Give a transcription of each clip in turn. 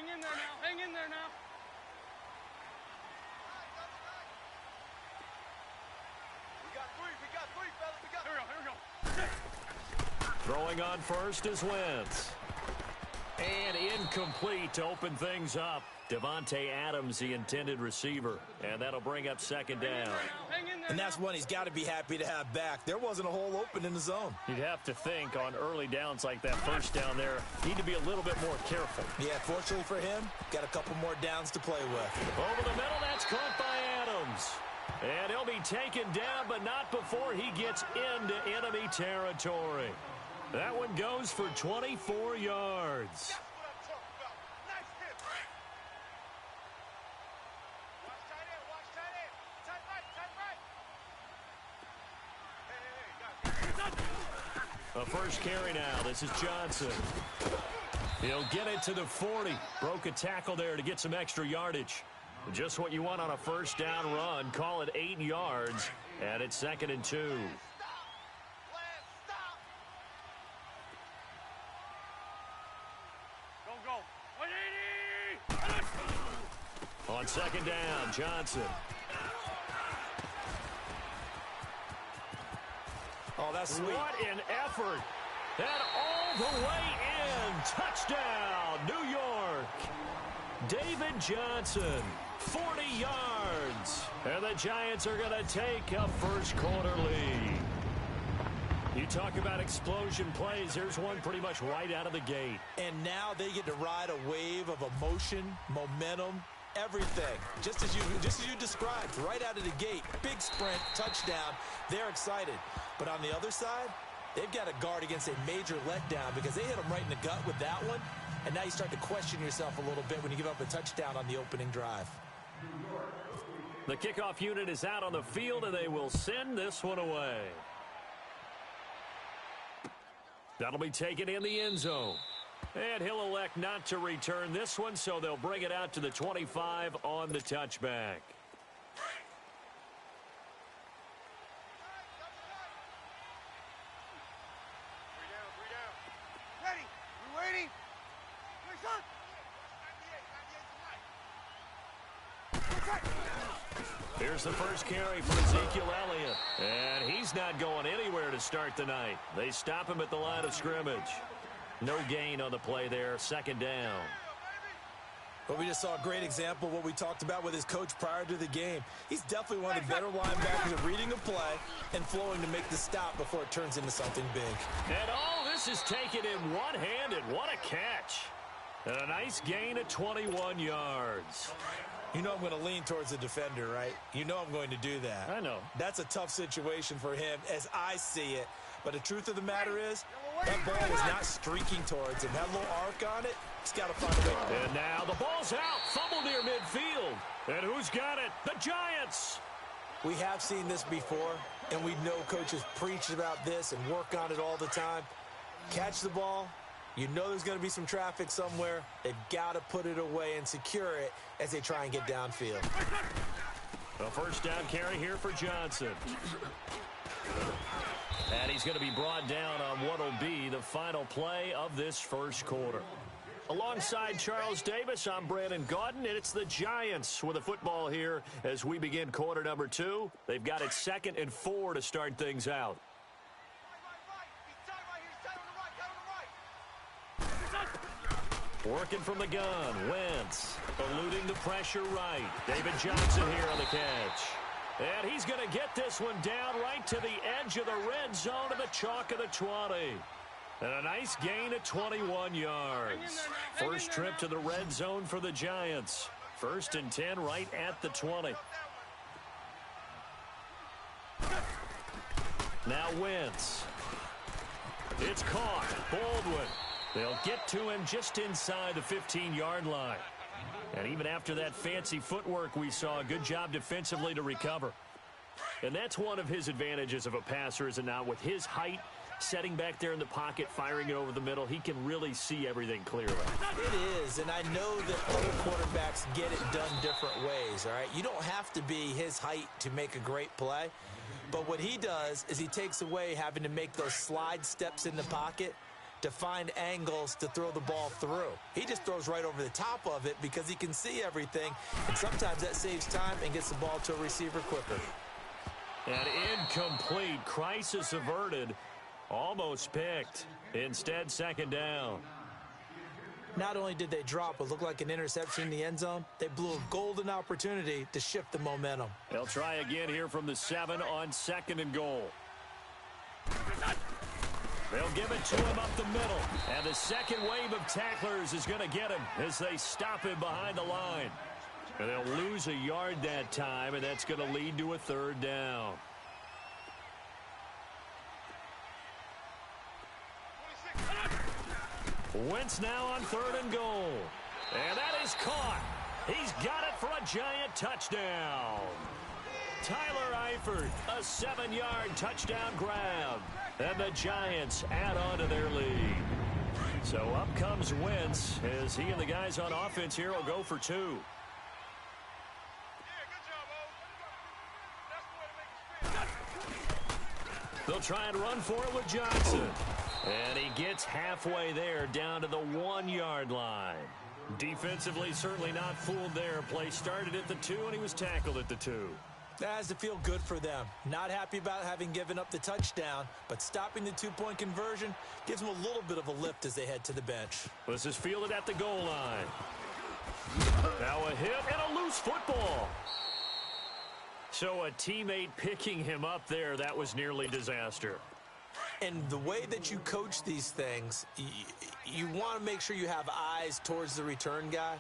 Hang in there now. Hang in there now. We got three, fellas. We got. Here we go. Throwing on first is Wentz. And incomplete to open things up. Devontae Adams, the intended receiver. And that'll bring up second down. And that's one he's got to be happy to have back. There wasn't a hole open in the zone. You'd have to think on early downs like that first down there, need to be a little bit more careful. Yeah, fortunately for him, got a couple more downs to play with. Over the middle, that's caught by Adams. And he'll be taken down, but not before he gets into enemy territory. That one goes for 24 yards. A first carry now. This is Johnson. He'll get it to the 40. Broke a tackle there to get some extra yardage. Just what you want on a first down run. Call it 8 yards. And it's 2nd and 2. On second down, Johnson. Oh, that's sweet. What an effort. And all the way in. Touchdown, New York. David Johnson, 40 yards. And the Giants are going to take a first quarter lead. You talk about explosion plays. Here's one pretty much right out of the gate. And now they get to ride a wave of emotion, momentum, everything. Just as you described, right out of the gate. Big sprint, touchdown. They're excited. But on the other side, they've got to guard against a major letdown because they hit them right in the gut with that one. And now you start to question yourself a little bit when you give up a touchdown on the opening drive. The kickoff unit is out on the field, and they will send this one away. That'll be taken in the end zone. And he'll elect not to return this one, so they'll bring it out to the 25 on the touchback. Here's the first carry for Ezekiel Elliott. And he's not going anywhere to start the night. They stop him at the line of scrimmage. No gain on the play there. Second down. But we just saw a great example of what we talked about with his coach prior to the game. He's definitely one of the better linebackers at reading a play and flowing to make the stop before it turns into something big. And all this is taken in one-handed. What a catch. And a nice gain of 21 yards. You know I'm going to lean towards the defender, right? You know I'm going to do that. I know. That's a tough situation for him as I see it. But the truth of the matter is, that ball is not streaking towards him. That little arc on it, he's got to find a way. And now the ball's out. Fumble near midfield. And who's got it? The Giants. We have seen this before, and we know coaches preach about this and work on it all the time. Catch the ball. You know there's going to be some traffic somewhere. They've got to put it away and secure it as they try and get downfield. A first down carry here for Johnson. And he's going to be brought down on what will be the final play of this first quarter. Alongside Charles Davis, I'm Brandon Gaudin, and it's the Giants with a football here as we begin quarter number 2. They've got it 2nd and 4 to start things out. Working from the gun, Wentz eluding the pressure right. David Johnson here on the catch. And he's going to get this one down right to the edge of the red zone of the chalk of the 20. And a nice gain of 21 yards. First trip to the red zone for the Giants. 1st and 10 right at the 20. Now Wentz. It's caught. Baldwin. They'll get to him just inside the 15-yard line. And even after that fancy footwork we saw, a good job defensively to recover. And that's one of his advantages of a passer, is it not? With his height, setting back there in the pocket, firing it over the middle, he can really see everything clearly. It is, and I know that other quarterbacks get it done different ways, all right? You don't have to be his height to make a great play. But what he does is he takes away having to make those slide steps in the pocket to find angles to throw the ball through. He just throws right over the top of it because he can see everything, and sometimes that saves time and gets the ball to a receiver quicker. An incomplete, crisis averted, almost picked. Instead, second down. Not only did they drop what looked like an interception in the end zone, they blew a golden opportunity to shift the momentum. They'll try again here from the 7 on 2nd and goal. They'll give it to him up the middle. And the second wave of tacklers is going to get him as they stop him behind the line. And they'll lose a yard that time, and that's going to lead to a third down. Wentz now on 3rd and goal. And that is caught. He's got it for a giant touchdown. Tyler Eifert, a 7-yard touchdown grab. And the Giants add on to their lead. So up comes Wentz as he and the guys on offense here will go for 2. They'll try and run for it with Johnson. And he gets halfway there down to the 1-yard line. Defensively, certainly not fooled there. Play started at the 2, and he was tackled at the 2. That has to feel good for them. Not happy about having given up the touchdown, but stopping the 2-point conversion gives them a little bit of a lift as they head to the bench. This is fielded at the goal line. Now a hit and a loose football. So a teammate picking him up there, that was nearly disaster. And the way that you coach these things, you want to make sure you have eyes towards the return guy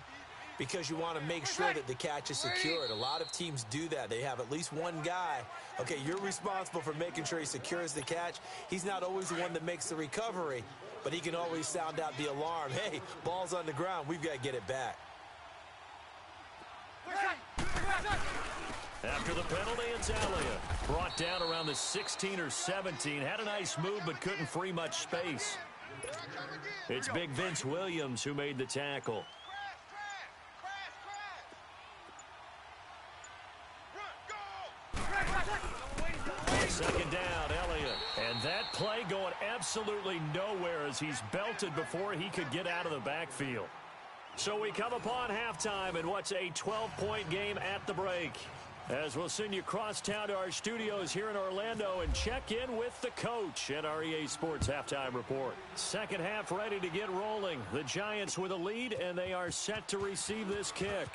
because you want to make sure that the catch is secured. A lot of teams do that. They have at least one guy. Okay, you're responsible for making sure he secures the catch. He's not always the one that makes the recovery, but he can always sound out the alarm. Hey, ball's on the ground. We've got to get it back. After the penalty, it's Elliott. Brought down around the 16 or 17. Had a nice move, but couldn't free much space. It's big Vince Williams who made the tackle. Second down, Elliott. And that play going absolutely nowhere as he's belted before he could get out of the backfield. So we come upon halftime in what's a 12-point game at the break. As we'll send you across town to our studios here in Orlando and check in with the coach at our EA Sports Halftime Report. Second half ready to get rolling. The Giants with a lead, and they are set to receive this kick.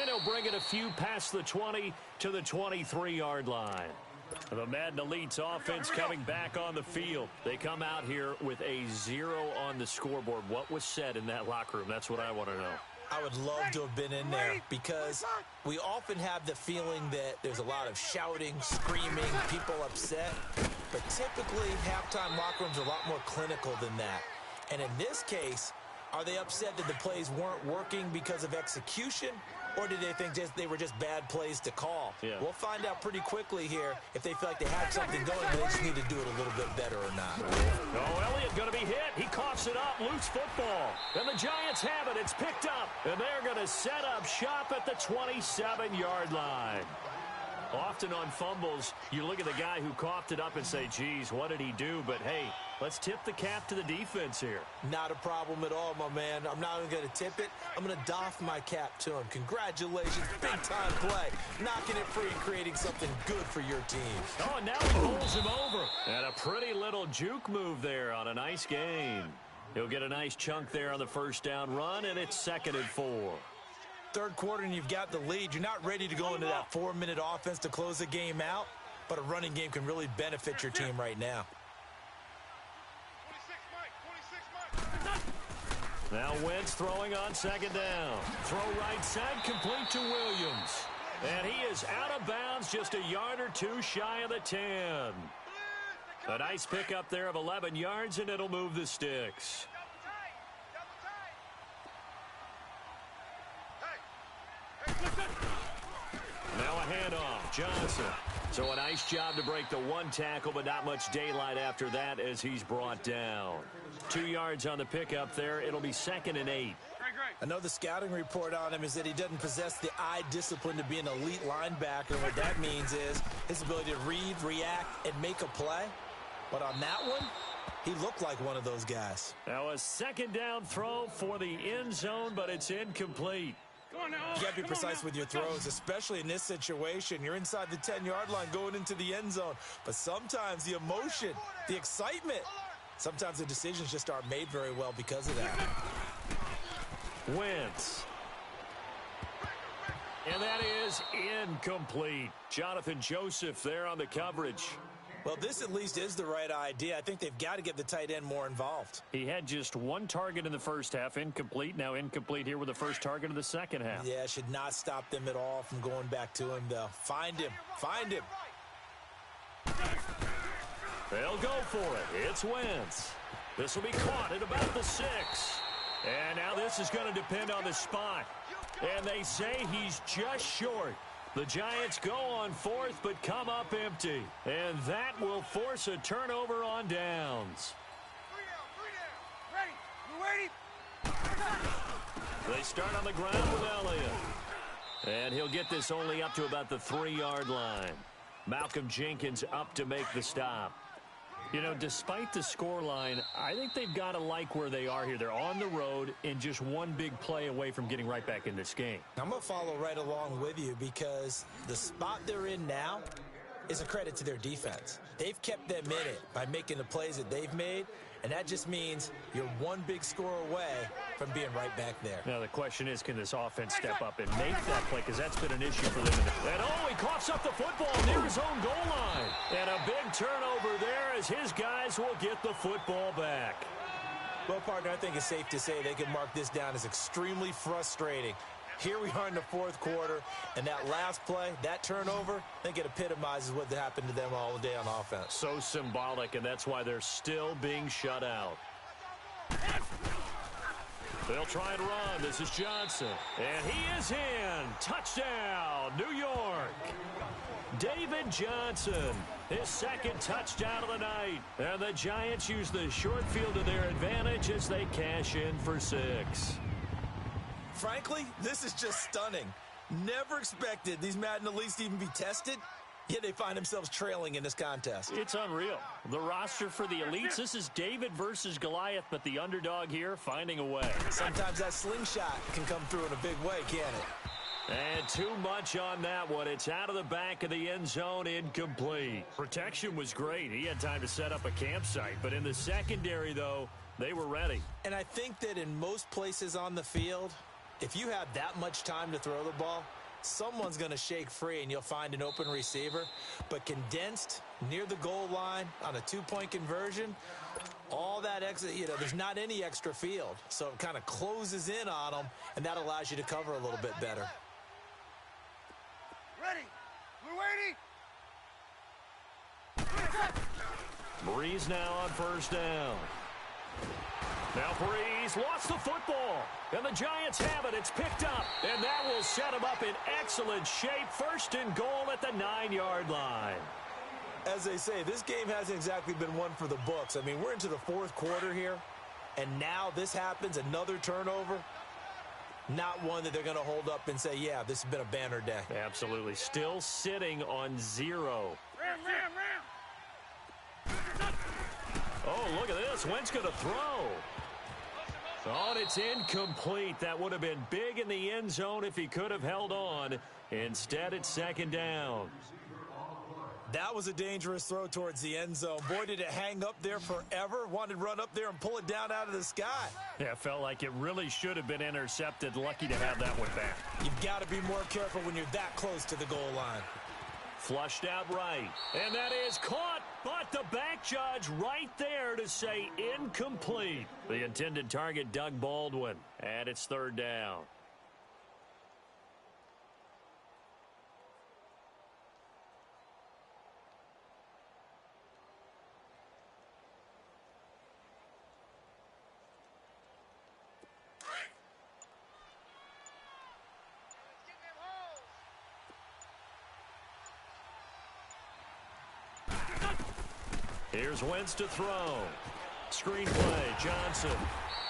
And he'll bring it a few past the 20 to the 23-yard line. The Madden Elite's offense coming back on the field. They come out here with a 0 on the scoreboard. What was said in that locker room? That's what I want to know. I would love to have been in there because we often have the feeling that there's a lot of shouting, screaming, people upset. But typically, halftime locker rooms are a lot more clinical than that. And in this case, are they upset that the plays weren't working because of execution? Or did they think they were just bad plays to call? Yeah. We'll find out pretty quickly here if they feel like they had something going, but they just need to do it a little bit better or not. Oh, Elliott going to be hit. He coughs it up. Loose football. And the Giants have it. It's picked up. And they're going to set up shop at the 27-yard line. Often on fumbles, you look at the guy who coughed it up and say, geez, what did he do? But, hey, let's tip the cap to the defense here. Not a problem at all, my man. I'm not even going to tip it. I'm going to doff my cap to him. Congratulations. Big-time play. Knocking it free and creating something good for your team. Oh, and now he bowls him over. And a pretty little juke move there on a nice gain. He'll get a nice chunk there on the first down run, and it's 2nd and 4. Third quarter and you've got the lead. You're not ready to go into that 4-minute offense to close the game out, but a running game can really benefit your team right now. Now Wentz throwing on 2nd down. Throw right side, complete to Williams. And he is out of bounds just a yard or two shy of the 10. A nice pickup there of 11 yards, and it'll move the sticks. Now a handoff, Johnson. So a nice job to break the one tackle, but not much daylight after that as he's brought down. 2 yards on the pickup there. It'll be 2nd and 8. Another scouting report on him is that he doesn't possess the eye discipline to be an elite linebacker. And what that means is his ability to read, react, and make a play. But on that one, he looked like one of those guys. Now a second down throw for the end zone, but it's incomplete. You got to be precise with your throws, especially in this situation. You're inside the 10-yard line going into the end zone. But sometimes the emotion, the excitement, sometimes the decisions just aren't made very well because of that. Wentz. And that is incomplete. Jonathan Joseph there on the coverage. Well, this at least is the right idea. I think they've got to get the tight end more involved. He had just one target in the first half, incomplete. Now incomplete here with the first target of the second half. Yeah, should not stop them at all from going back to him, though. Find him. Find him. They'll go for it. It's Wentz. This will be caught at about the 6. And now this is going to depend on the spot. And they say he's just short. The Giants go on 4th, but come up empty. And that will force a turnover on downs. 3 down. Ready? They start on the ground with Elliott. And he'll get this only up to about the 3-yard line. Malcolm Jenkins up to make the stop. You know, despite the scoreline, I think they've got to like where they are here. They're on the road and just one big play away from getting right back in this game. I'm going to follow right along with you because the spot they're in now is a credit to their defense. They've kept them in it by making the plays that they've made, and that just means you're one big score away from being right back there. Now, the question is, can this offense step up and make that play? Because that's been an issue for them. And, he coughs up the football near his own goal line. And a big turnover there as his guys will get the football back. Well, partner, I think it's safe to say they can mark this down as extremely frustrating. Here we are in the 4th quarter, and that last play, that turnover, I think it epitomizes what happened to them all day on offense. So symbolic, and that's why they're still being shut out. They'll try and run. This is Johnson. And he is in. Touchdown, New York. David Johnson, his second touchdown of the night. And the Giants use the short field to their advantage as they cash in for 6. Frankly, this is just stunning. Never expected these Madden elites to even be tested, yet they find themselves trailing in this contest. It's unreal. The roster for the elites, this is David versus Goliath, but the underdog here finding a way. Sometimes that slingshot can come through in a big way, can't it? And too much on that one. It's out of the back of the end zone, incomplete. Protection was great. He had time to set up a campsite, but in the secondary, though, they were ready. And I think that in most places on the field, if you have that much time to throw the ball, someone's going to shake free and you'll find an open receiver. But condensed near the goal line on a 2-point conversion, all that extra, there's not any extra field. So it kind of closes in on them, and that allows you to cover a little bit better. Ready? We're waiting. Breeze now on 1st down. Now Breeze lost the football, and the Giants have it. It's picked up, and that will set them up in excellent shape. 1st and goal at the 9-yard line. As they say, this game hasn't exactly been one for the books. I mean, we're into the 4th quarter here, and now this happens, another turnover. Not one that they're going to hold up and say, yeah, this has been a banner day. Absolutely. Still sitting on 0. Ram. Oh, look at this. Wentz going to throw. Oh, and it's incomplete. That would have been big in the end zone if he could have held on. Instead, it's 2nd down. That was a dangerous throw towards the end zone. Boy, did it hang up there forever. Wanted to run up there and pull it down out of the sky. Yeah, felt like it really should have been intercepted. Lucky to have that one back. You've got to be more careful when you're that close to the goal line. Flushed out right. And that is caught, but the back judge right there to say incomplete. The intended target, Doug Baldwin. And it's 3rd down. Here's Wentz to throw. Screen play, Johnson.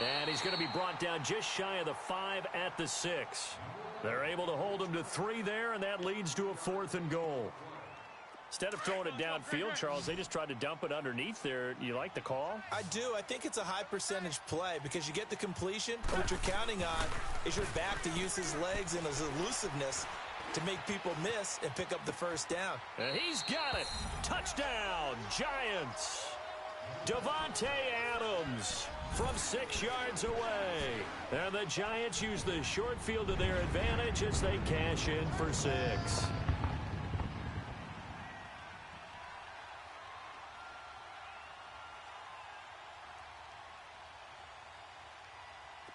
And he's going to be brought down just shy of the 5 at the 6. They're able to hold him to 3 there, and that leads to a 4th and goal. Instead of throwing it downfield, Charles, they just tried to dump it underneath there. You like the call? I do. I think it's a high percentage play because you get the completion. What you're counting on is your back to use his legs and his elusiveness to make people miss and pick up the first down. And he's got it. Touchdown, Giants. Davante Adams from 6 yards away. And the Giants use the short field to their advantage as they cash in for 6.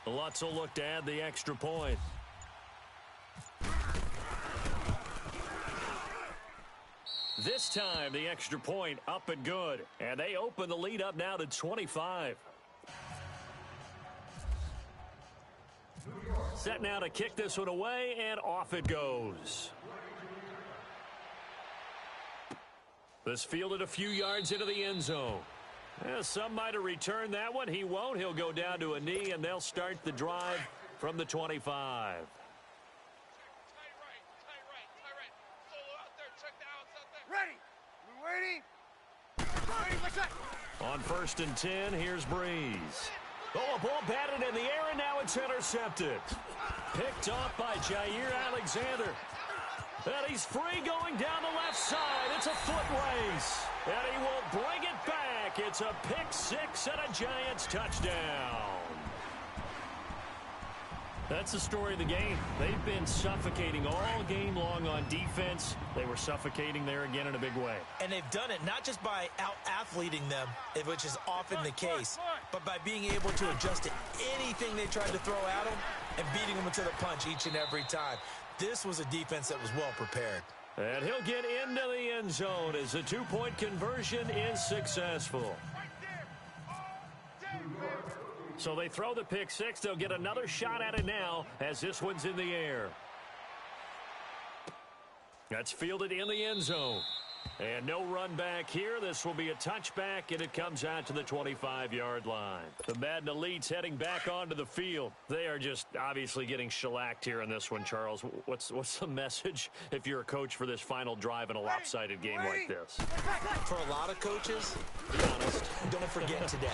Lutz will look to add the extra point. This time, the extra point up and good. And they open the lead up now to 25. Set now to kick this one away, and off it goes. This fielded a few yards into the end zone. Some might have returned that one. He won't. He'll go down to a knee, and they'll start the drive from the 25. Ready. We waiting. Waiting, let's go. On 1st and 10, here's Breeze. Oh, a ball batted in the air, and now it's intercepted. Picked off by Jair Alexander. And he's free going down the left side. It's a foot race. And he will bring it back. It's a pick 6 and a Giants touchdown. That's the story of the game. They've been suffocating all game long on defense. They were suffocating there again in a big way. And they've done it not just by out-athleting them, which is often the case, but by being able to adjust to anything they tried to throw at them and beating them into the punch each and every time. This was a defense that was well prepared. And he'll get into the end zone as the 2-point conversion is successful. So they throw the pick 6. They'll get another shot at it now as this one's in the air. That's fielded in the end zone. And no run back here. This will be a touchback, and it comes out to the 25-yard line. The Madden Elites heading back onto the field. They are just obviously getting shellacked here in this one, Charles. What's the message if you're a coach for this final drive in a lopsided game like this? For a lot of coaches, be honest, don't forget today.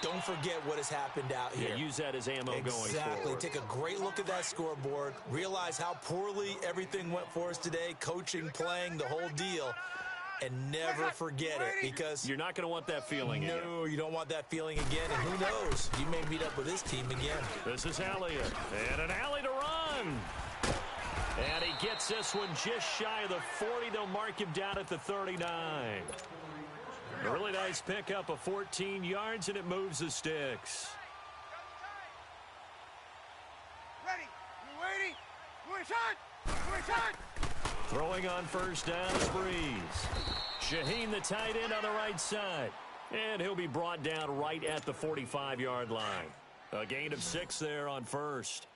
Don't forget what has happened out here. Yeah, use that as ammo going forward. Exactly. Take a great look at that scoreboard. Realize how poorly everything went for us today. Coaching, playing, the whole deal. And never forget it, because you're not going to want that feeling again. No, you don't want that feeling again. And who knows? You may meet up with this team again. This is Elliott. And an alley to run. And he gets this one just shy of the 40. They'll mark him down at the 39. A really nice pickup of 14 yards, and it moves the sticks. Ready. We waiting. We're shot. We're shot. Throwing on first down is Breeze. Shaheen, the tight end, on the right side. And he'll be brought down right at the 45-yard line. A gain of 6 there on first.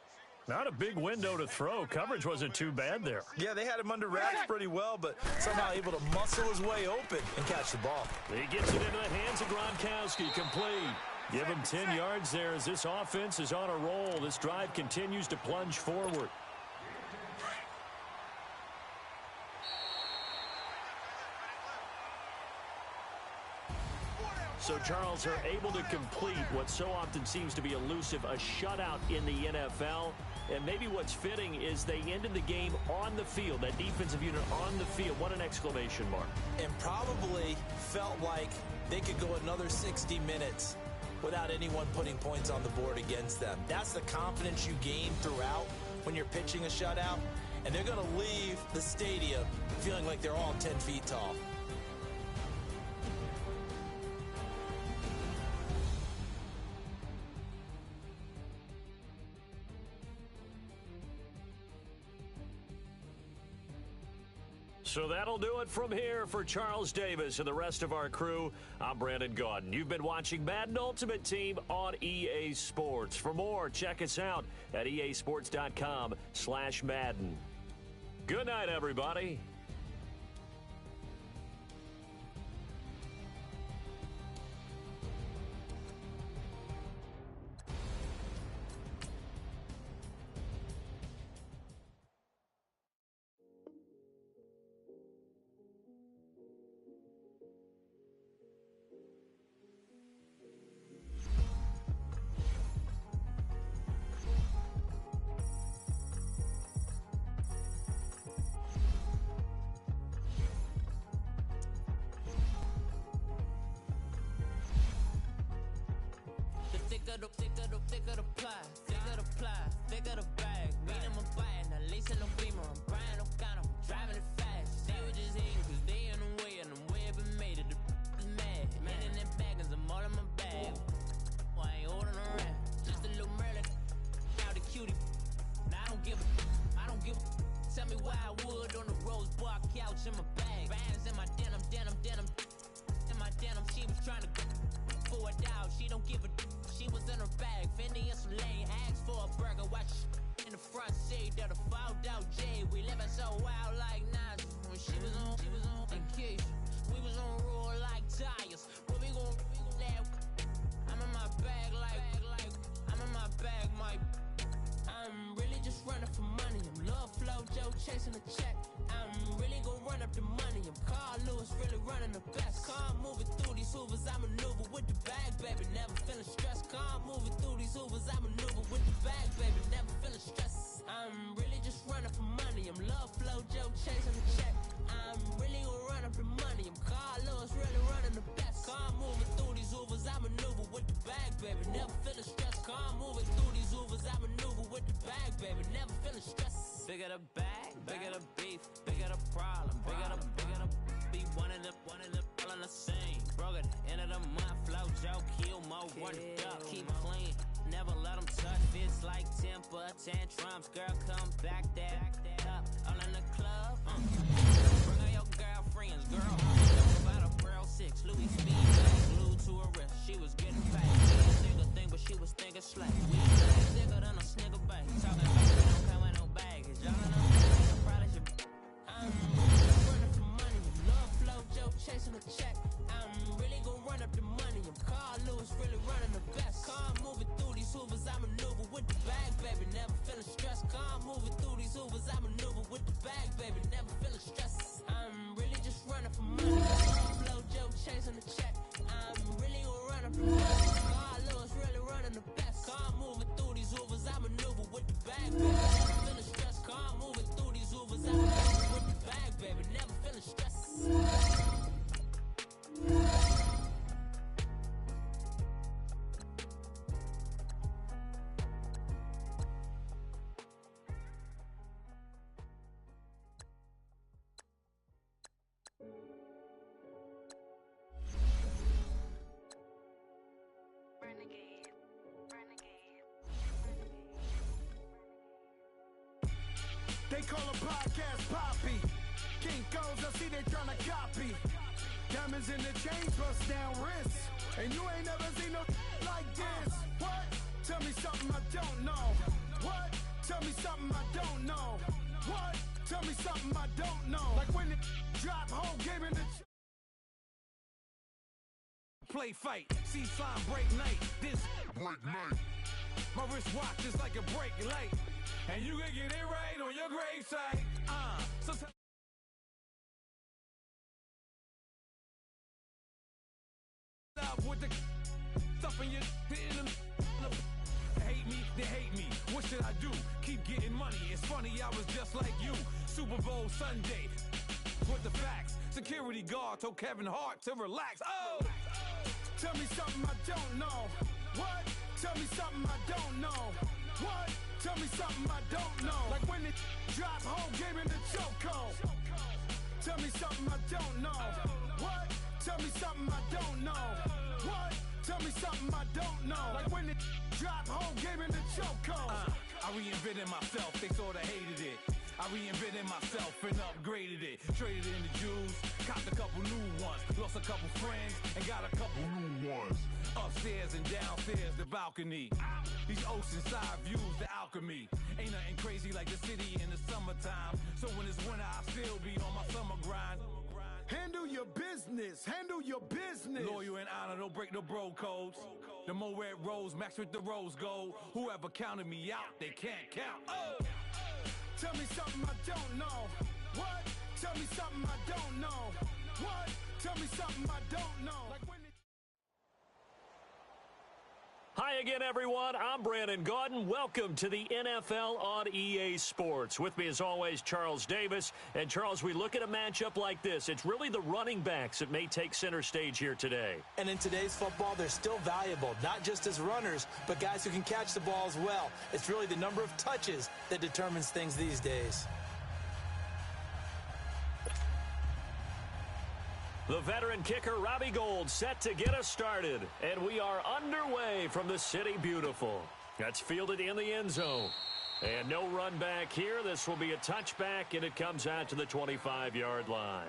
Not a big window to throw. Coverage wasn't too bad there. Yeah, they had him under wraps pretty well, but somehow able to muscle his way open and catch the ball. He gets it into the hands of Gronkowski, complete. Give him 10 yards there as this offense is on a roll. This drive continues to plunge forward. So Charles are able to complete what so often seems to be elusive, a shutout in the NFL. And maybe what's fitting is they ended the game on the field, that defensive unit on the field. What an exclamation mark. And probably felt like they could go another 60 minutes without anyone putting points on the board against them. That's the confidence you gain throughout when you're pitching a shutout. And they're going to leave the stadium feeling like they're all 10 feet tall. So that'll do it from here for Charles Davis and the rest of our crew. I'm Brandon Gaudin. You've been watching Madden Ultimate Team on EA Sports. For more, check us out at easports.com/Madden. Good night, everybody. thicker the pie, thicker the ply, thicker the bag. Beat them a bite, now lace in the beamer. I'm Brian O'Connor, driving it fast. They were just hating cause they in the way, and the way it been made it. The is mad. Man in them baggins, I'm all in my bag. I ain't holding around, just a little Merlin. Now the cutie. Now I don't give a. Tell me why I would on the rose bar couch in my bag. Bands in my denim. In my denim, she was trying to for it out. She don't give a. She was in her bag. Fendi and some lane. Asked for a burger. Watch in the front seat that a fouled out J. We living so wild like Nas. When she was on vacation. We was on roll like tires. What we gon' let? I'm in my bag like I'm in my bag, Mike. I'm really just running for money. I'm love flow, Joe chasing the check. I'm really gonna run up the money. I'm Carl Lewis, really running the best. Car moving through these hoovers, I maneuver with the bag, baby. Never feeling stressed. Car moving through these hoovers, I maneuver with the bag, baby. Never feeling stressed. I'm really just running for money. I'm love flow, Joe chasing the check. I'm really gonna run up the money. I'm Carl Lewis, really running the best. Car moving through these hoovers, I maneuver with the bag, baby. Never feeling stressed. Car moving through these hoovers, I maneuver with the bag, baby. Never feeling stressed. Bigger the bag, bigger the beef, bigger the problem, bigger the be one of the all in the same. Broke at the end of the month, flow Joe, kill mo, run it up, keep clean. Never let them touch fits like temper tantrums. Girl, come back up, all in the club. Bring all your girlfriends, girl. About a Pearl 6, Louis Speed, glued to her wrist. She was getting paid. Nigga thing, but she was thinking slack. We thicker than a snigger bag. Talking about we don't come with no baggage. Y'all know I probably should. I'm running for money. Love flow, Joe chasing a check. I'm really gonna run up the money. I'm Carl Lewis, really running the best. Car moving through these hoovers, I maneuver with the bag, baby. Never feeling stressed. Car moving through these hoovers, I maneuver with the bag, baby. Never feeling stressed. I'm really just running for money. Love flow, Joe chasing the check. I'm really gonna run up the money. Carl Lewis, really running the best. Car moving through these hoovers, I maneuver with the bag, baby. Never feeling stressed. Car moving through these hoovers, I maneuver with the bag, baby. Never feeling stressed. They call a podcast Poppy. Kinkos, I see they tryna copy. Diamonds in the chain, bust down wrists. And you ain't never seen no like this. What? Tell me something I don't know. What? Tell me something I don't know. What? Tell me something I don't know. Like when it drop, whole game in the play fight, see slime break night. This break night. My wristwatch is like a break light. And you can get it right on your gravesite. Sometimes up with the stuff in your hate me, they hate me. What should I do? Keep getting money. It's funny, I was just like you. Super Bowl Sunday. With the facts. Security guard told Kevin Hart to relax. Oh! Tell me something I don't know. What? Tell me something I don't know. What? Tell me something I don't know. Like when it drop, whole game in the chokehold. Tell me something I don't know. What? Tell me something I don't know. What? Tell me something I don't know. Like when it drop, whole game in the chokehold. I reinvented myself, they sorta hated it. I reinvented myself and upgraded it. Traded in the Jews, copped a couple new ones. Lost a couple friends and got a couple new ones. Upstairs and downstairs, the balcony. These oceanside views, the alchemy. Ain't nothing crazy like the city in the summertime. So when it's winter, I still be on my summer grind. Handle your business, handle your business. Loyal and honor, don't break the bro codes. The more red rose, match with the rose gold. Whoever counted me out, they can't count. Oh! Tell me something I don't know. What? Tell me something I don't know. What? Tell me something I don't know. Like when Hi again, everyone. I'm Brandon Gaudin. Welcome to the NFL on EA Sports. With me, as always, Charles Davis. And, Charles, we look at a matchup like this. It's really the running backs that may take center stage here today. And in today's football, they're still valuable, not just as runners, but guys who can catch the ball as well. It's really the number of touches that determines things these days. The veteran kicker, Robbie Gould, set to get us started. And we are underway from the City Beautiful. That's fielded in the end zone. And no run back here. This will be a touchback, and it comes out to the 25-yard line.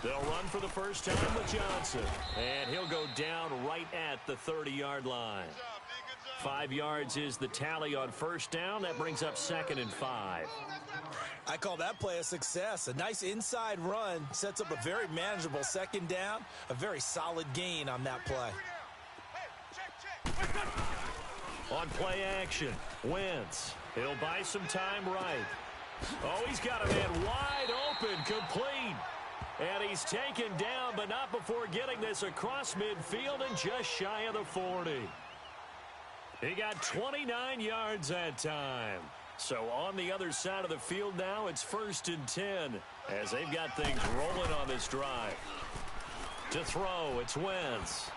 They'll run for the first time with Johnson. And he'll go down right at the 30-yard line. 5 yards is the tally on first down. That brings up 2nd and 5. I call that play a success. A nice inside run sets up a very manageable second down. A very solid gain on that play. On play action, Wentz. He'll buy some time right. Oh, he's got a man wide open, complete. And he's taken down, but not before getting this across midfield and just shy of the 40. He got 29 yards that time. So on the other side of the field now, it's 1st and 10 as they've got things rolling on this drive. To throw, it's Wentz.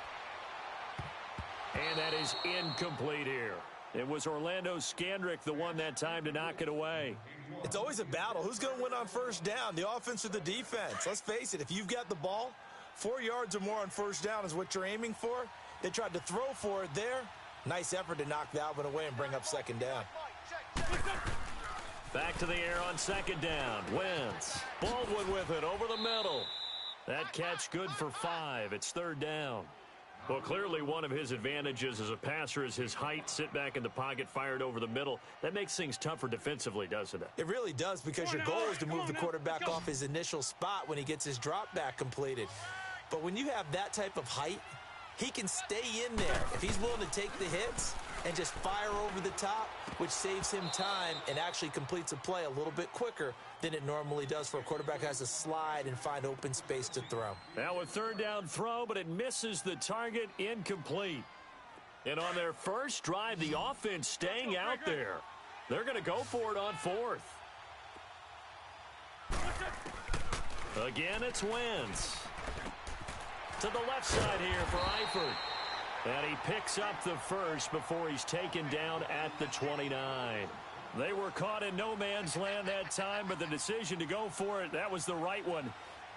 And that is incomplete here. It was Orlando Scandrick the one that time to knock it away. It's always a battle. Who's going to win on first down, the offense or the defense? Let's face it, if you've got the ball, 4 yards or more on first down is what you're aiming for. They tried to throw for it there. Nice effort to knock that one away and bring up second down. Back to the air on second down. Wentz. Baldwin with it over the middle. That catch good for 5. It's 3rd down. Well, clearly one of his advantages as a passer is his height. Sit back in the pocket, fired over the middle. That makes things tougher defensively, doesn't it? It really does, because your goal is to move the quarterback off his initial spot when he gets his drop back completed. But when you have that type of height, he can stay in there if he's willing to take the hits and just fire over the top, which saves him time and actually completes a play a little bit quicker than it normally does for a quarterback who has to slide and find open space to throw. Now a 3rd down throw, but it misses the target, incomplete. And on their first drive, the offense staying out there. They're going to go for it on 4th. Again, it's Wentz. To the left side here for Eifert. And he picks up the first before he's taken down at the 29. They were caught in no man's land that time, but the decision to go for it, that was the right one.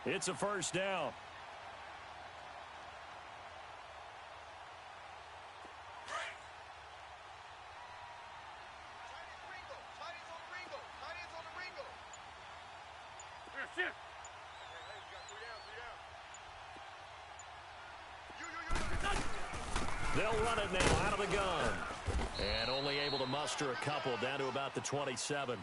It's a first down. They'll run it now out of the gun. And only able to muster a couple down to about the 27.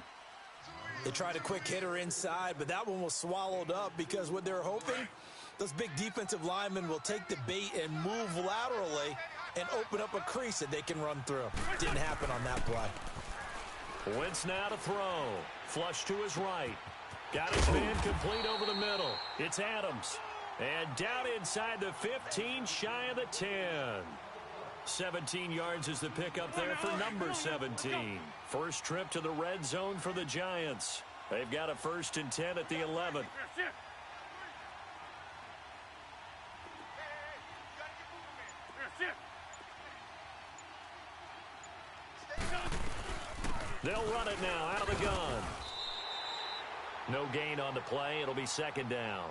They tried a quick hitter inside, but that one was swallowed up because what they're hoping, those big defensive linemen will take the bait and move laterally and open up a crease that they can run through. Didn't happen on that play. Wentz now to throw. Flush to his right. Got his man complete over the middle. It's Adams. And down inside the 15, shy of the 10. 17 yards is the pickup there for number 17. First trip to the red zone for the Giants. They've got a 1st and 10 at the 11. They'll run it now out of the gun. No gain on the play. It'll be 2nd down.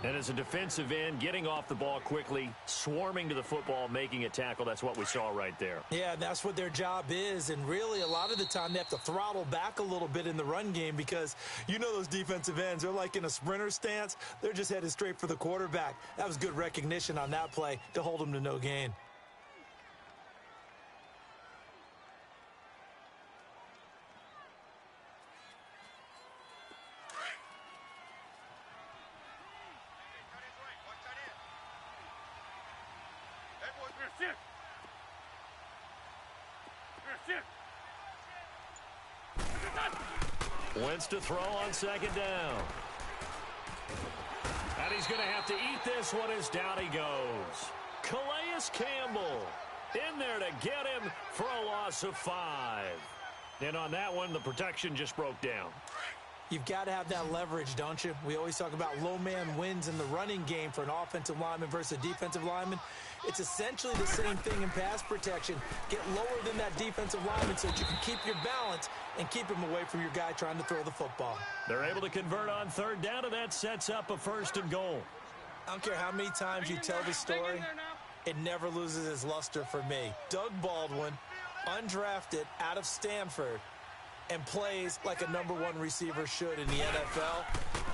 And as a defensive end, getting off the ball quickly, swarming to the football, making a tackle, that's what we saw right there. Yeah, that's what their job is. And really, a lot of the time, they have to throttle back a little bit in the run game because you know those defensive ends, they're like in a sprinter stance. They're just headed straight for the quarterback. That was good recognition on that play to hold them to no gain. Wentz to throw on second down. And he's going to have to eat this one as down he goes. Calais Campbell in there to get him for a loss of 5. And on that one, the protection just broke down. You've got to have that leverage, don't you? We always talk about low man wins in the running game for an offensive lineman versus a defensive lineman. It's essentially the same thing in pass protection. Get lower than that defensive lineman so that you can keep your balance and keep him away from your guy trying to throw the football. They're able to convert on third down, and that sets up a 1st and goal. I don't care how many times you tell the story, it never loses its luster for me. Doug Baldwin, undrafted out of Stanford, and plays like a #1 receiver should in the NFL.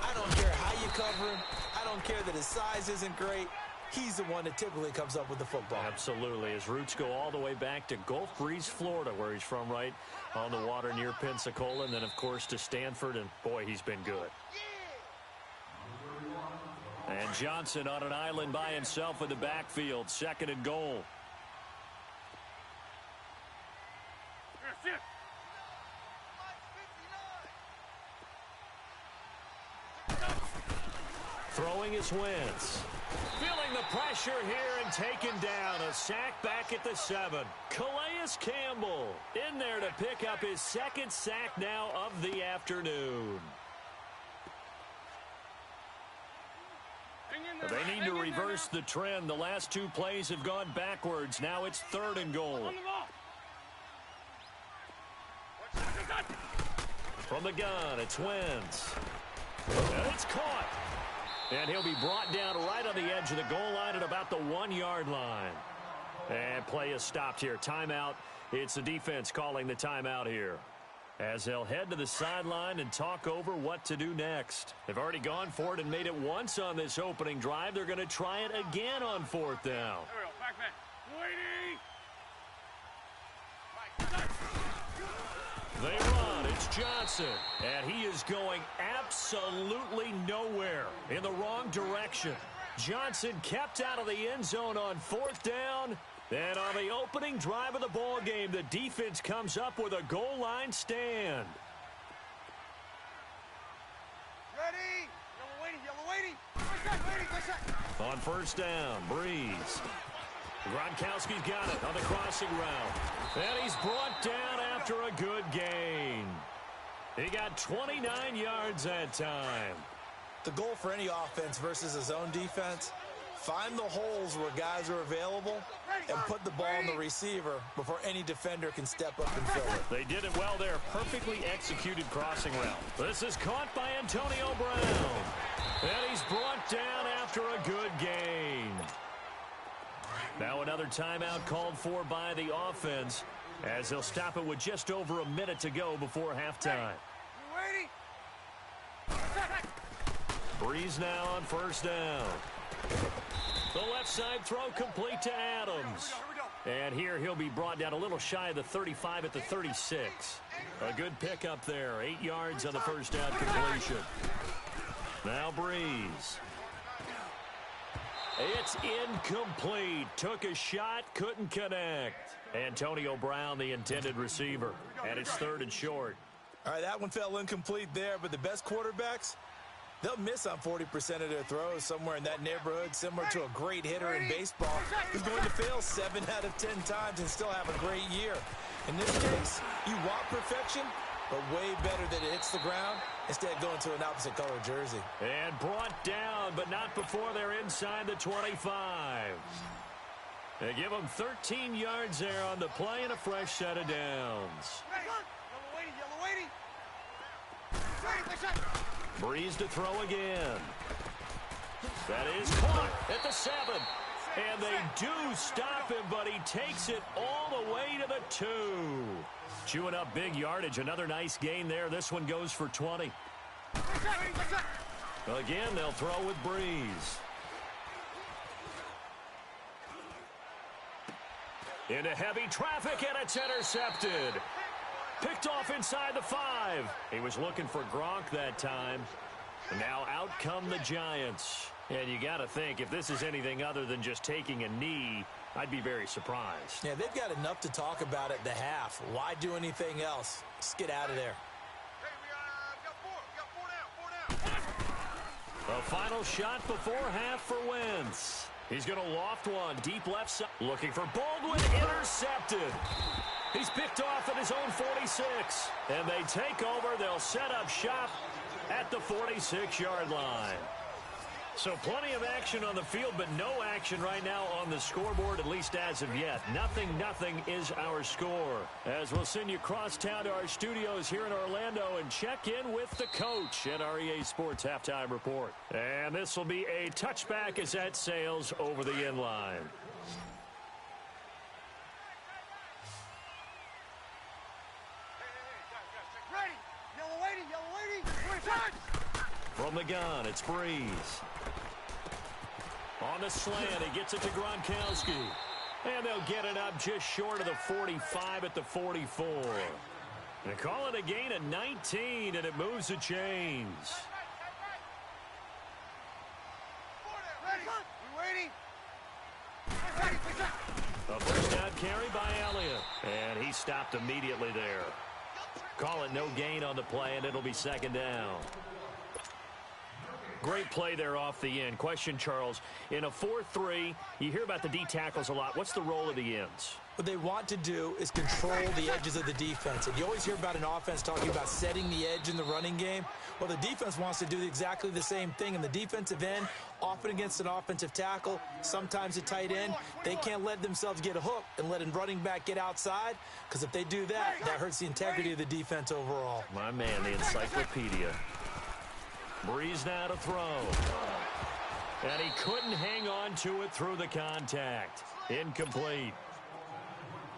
I don't care how you cover him. I don't care that his size isn't great. He's the one that typically comes up with the football. Absolutely. His roots go all the way back to Gulf Breeze, Florida, where he's from, right on the water near Pensacola, and then, of course, to Stanford, and, boy, he's been good. And Johnson on an island by himself in the backfield, 2nd and goal. Throwing is Wentz. Feeling the pressure here and taken down. A sack back at the 7. Calais Campbell in there to pick up his 2nd sack now of the afternoon. They need to reverse the trend. The last 2 plays have gone backwards. Now it's 3rd and goal. From the gun, it's Wentz. And it's caught. And he'll be brought down right on the edge of the goal line at about the 1-yard line. And play is stopped here. Timeout. It's the defense calling the timeout here, as they'll head to the sideline and talk over what to do next. They've already gone for it and made it once on this opening drive. They're going to try it again on 4th down. There we go. Back man. They run. It's Johnson. And he is going absolutely nowhere, in the wrong direction. Johnson kept out of the end zone on 4th down. And on the opening drive of the ball game, the defense comes up with a goal line stand. Ready? Yellow waiting. Waiting. On 1st down, Breeze. Gronkowski's got it on the crossing route. And he's brought down after a good gain. He got 29 yards that time. The goal for any offense versus a zone defense, find the holes where guys are available and put the ball on the receiver before any defender can step up and fill it. They did it well there. Perfectly executed crossing route. This is caught by Antonio Brown. And he's brought down after a good gain. Now another timeout called for by the offense, as they'll stop it with just over a minute to go before halftime. Breeze now on 1st down. The left side throw complete to Adams. And here he'll be brought down a little shy of the 35 at the 36. A good pickup there. 8 yards on the 1st down completion. Now Breeze. It's incomplete. Took a shot, couldn't connect. Antonio Brown, the intended receiver. And it's 3rd and short. All right, that one fell incomplete there, but the best quarterbacks, they'll miss on 40% of their throws, somewhere in that neighborhood, similar to a great hitter in baseball who's going to fail 7 out of 10 times and still have a great year. In this case, you want perfection, but way better that it hits the ground instead of going to an opposite color jersey. And brought down, but not before they're inside the 25. They give them 13 yards there on the play and a fresh set of downs. Yellow waiting. Breeze to throw again. That is caught at the 7. And they do stop him, but he takes it all the way to the 2. Chewing up big yardage. Another nice gain there. This one goes for 20. Again, they'll throw with Breeze. Into heavy traffic, and it's intercepted. Picked off inside the 5. He was looking for Gronk that time. And now out come the Giants. And you got to think, if this is anything other than just taking a knee, I'd be very surprised. Yeah, they've got enough to talk about at the half. Why do anything else? Just get out of there. Hey, we got four down. The final shot before half for Wentz. He's going to loft one deep left side. Looking for Baldwin. Intercepted. He's picked off at his own 46. And they take over. They'll set up shop at the 46-yard line. So plenty of action on the field, but no action right now on the scoreboard, at least as of yet. 0-0 is our score. As we'll send you cross town to our studios here in Orlando and check in with the coach at our EA Sports Halftime Report. And this will be a touchback as that sails over the end line. Ready. Yellow lady. Touch. From the gun, it's Breeze. On the slant, he gets it to Gronkowski. And they'll get it up just short of the 45 at the 44. They call it a gain of 19, and it moves the chains. Ready. We waiting. Ready. A first down carry by Elliott. And he stopped immediately there. Call it no gain on the play, and it'll be second down. Great play there off the end. Question, Charles, in a 4-3, you hear about the D tackles a lot. What's the role of the ends? What they want to do is control the edges of the defense. And you always hear about an offense talking about setting the edge in the running game. Well, the defense wants to do exactly the same thing. In the defensive end, often against an offensive tackle, sometimes a tight end, they can't let themselves get a hook and let a running back get outside, because if they do that, that hurts the integrity of the defense overall. My man, the encyclopedia. Breeze now to throw. And he couldn't hang on to it through the contact. Incomplete.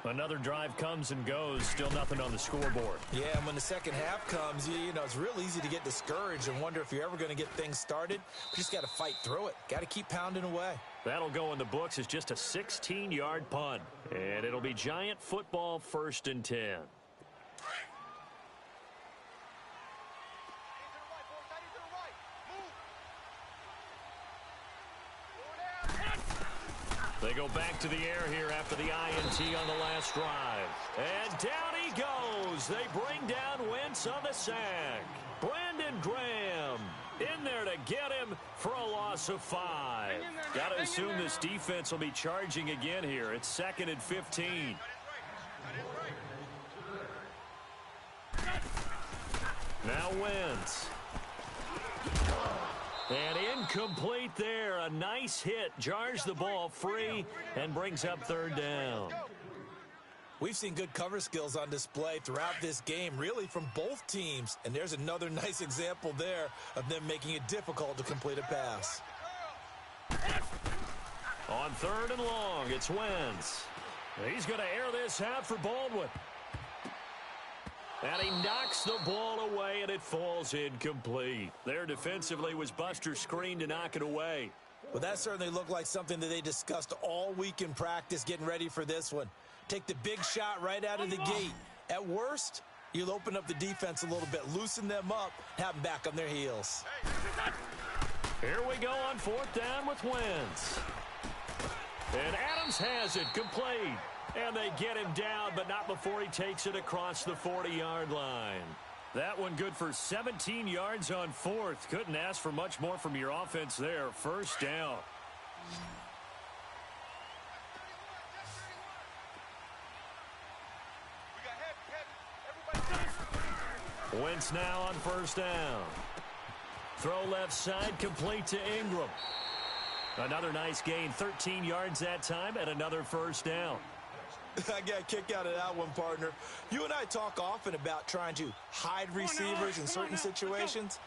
Another drive comes and goes. Still nothing on the scoreboard. Yeah, and when the second half comes, you know, it's real easy to get discouraged and wonder if you're ever going to get things started. You just got to fight through it. Got to keep pounding away. That'll go in the books as just a 16-yard punt. And it'll be Giant football 1st and 10. They go back to the air here after the INT on the last drive. And down he goes. They bring down Wentz on the sack. Brandon Graham in there to get him for a loss of 5. Got to assume this defense will be charging again here. It's 2nd and 15. Now Wentz. And incomplete there. A nice hit. Jars the ball free and brings up 3rd down. We've seen good cover skills on display throughout this game, really from both teams. And there's another nice example there of them making it difficult to complete a pass. On 3rd and long, it's Wentz. He's going to air this out for Baldwin. And he knocks the ball away, and it falls incomplete. There defensively was Buster screen to knock it away. Well, that certainly looked like something that they discussed all week in practice getting ready for this one. Take the big shot right out of the gate. At worst, you'll open up the defense a little bit, loosen them up, have them back on their heels. Here we go on 4th down with Wentz. And Adams has it, complete. And they get him down, but not before he takes it across the 40-yard line. That one good for 17 yards on 4th. Couldn't ask for much more from your offense there. 1st down. Wentz now on 1st down. Throw left side, complete to Ingram. Another nice gain, 13 yards that time, and another 1st down. I got a kick out of that one, partner. You and I talk often about trying to hide receivers in certain situations,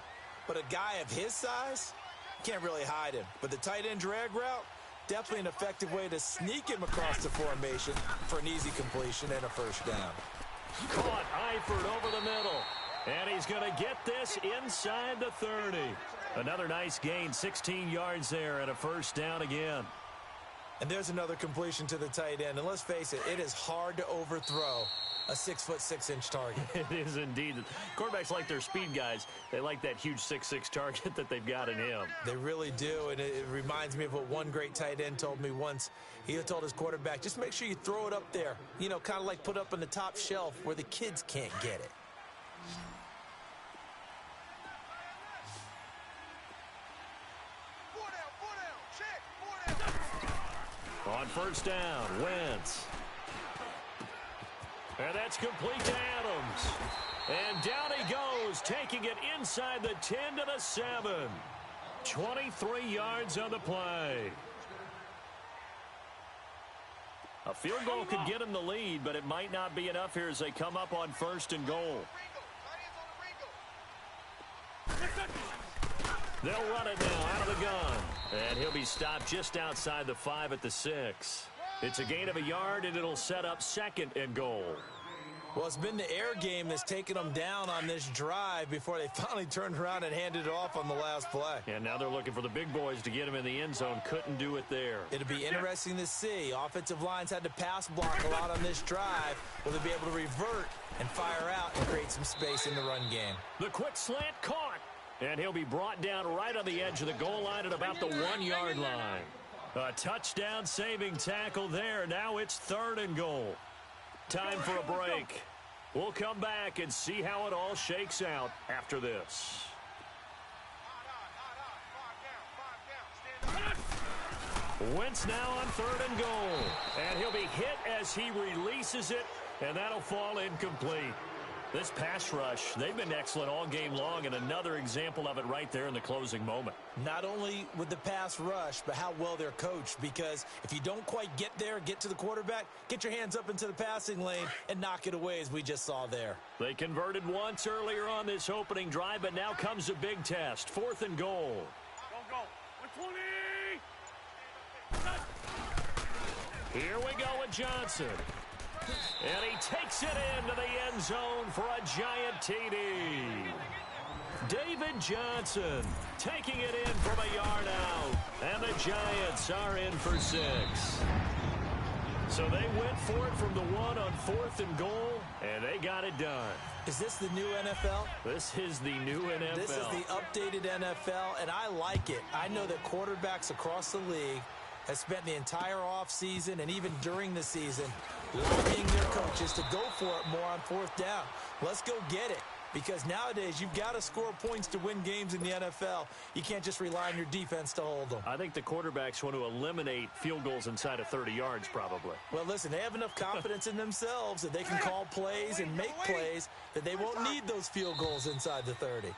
but a guy of his size can't really hide him. But the tight end drag route, definitely an effective way to sneak him across the formation for an easy completion and a 1st down. Caught Eifert over the middle, and he's going to get this inside the 30. Another nice gain, 16 yards there, and a 1st down again. And there's another completion to the tight end. And let's face it, it is hard to overthrow a 6'6" target. It is indeed. Quarterbacks like their speed guys. They like that huge 6'6" target that they've got in him. They really do, and it reminds me of what one great tight end told me once. He told his quarterback, just make sure you throw it up there, you know, kind of like put up on the top shelf where the kids can't get it. On first down, Wentz. And that's complete to Adams. And down he goes, taking it inside the 10 to the 7. 23 yards on the play. A field goal could get him the lead, but it might not be enough here as they come up on first and goal. They'll run it now out of the gun. And he'll be stopped just outside the 5 at the 6. It's a gain of a yard, and it'll set up second and goal. Well, it's been the air game that's taken them down on this drive before they finally turned around and handed it off on the last play. And now they're looking for the big boys to get him in the end zone. Couldn't do it there. It'll be interesting to see. Offensive lines had to pass block a lot on this drive. Will they be able to revert and fire out and create some space in the run game? The quick slant caught. And he'll be brought down right on the edge of the goal line at about the 1-yard line. A touchdown-saving tackle there. Now it's third and goal. Time for a break. We'll come back and see how it all shakes out after this. Wentz now on third and goal. And he'll be hit as he releases it, and that'll fall incomplete. This pass rush, they've been excellent all game long, and another example of it right there in the closing moment. Not only with the pass rush, but how well they're coached, because if you don't quite get there, get to the quarterback, get your hands up into the passing lane and knock it away as we just saw there. They converted once earlier on this opening drive, but now comes a big test. Fourth and goal. Go. 120. Here we go with Johnson. And he takes it into the end zone for a giant TD. David Johnson taking it in from a yard out. And the Giants are in for 6. So they went for it from the 1 on fourth and goal, and they got it done. Is this the new NFL? This is the new NFL. This is the updated NFL, and I like it. I know that quarterbacks across the league have spent the entire offseason and even during the season lobbying their coaches to go for it more on fourth down. Let's go get it. Because nowadays, you've got to score points to win games in the NFL. You can't just rely on your defense to hold them. I think the quarterbacks want to eliminate field goals inside of 30 yards, probably. Well, listen, they have enough confidence in themselves that they can call plays and make plays that they won't need those field goals inside the 30.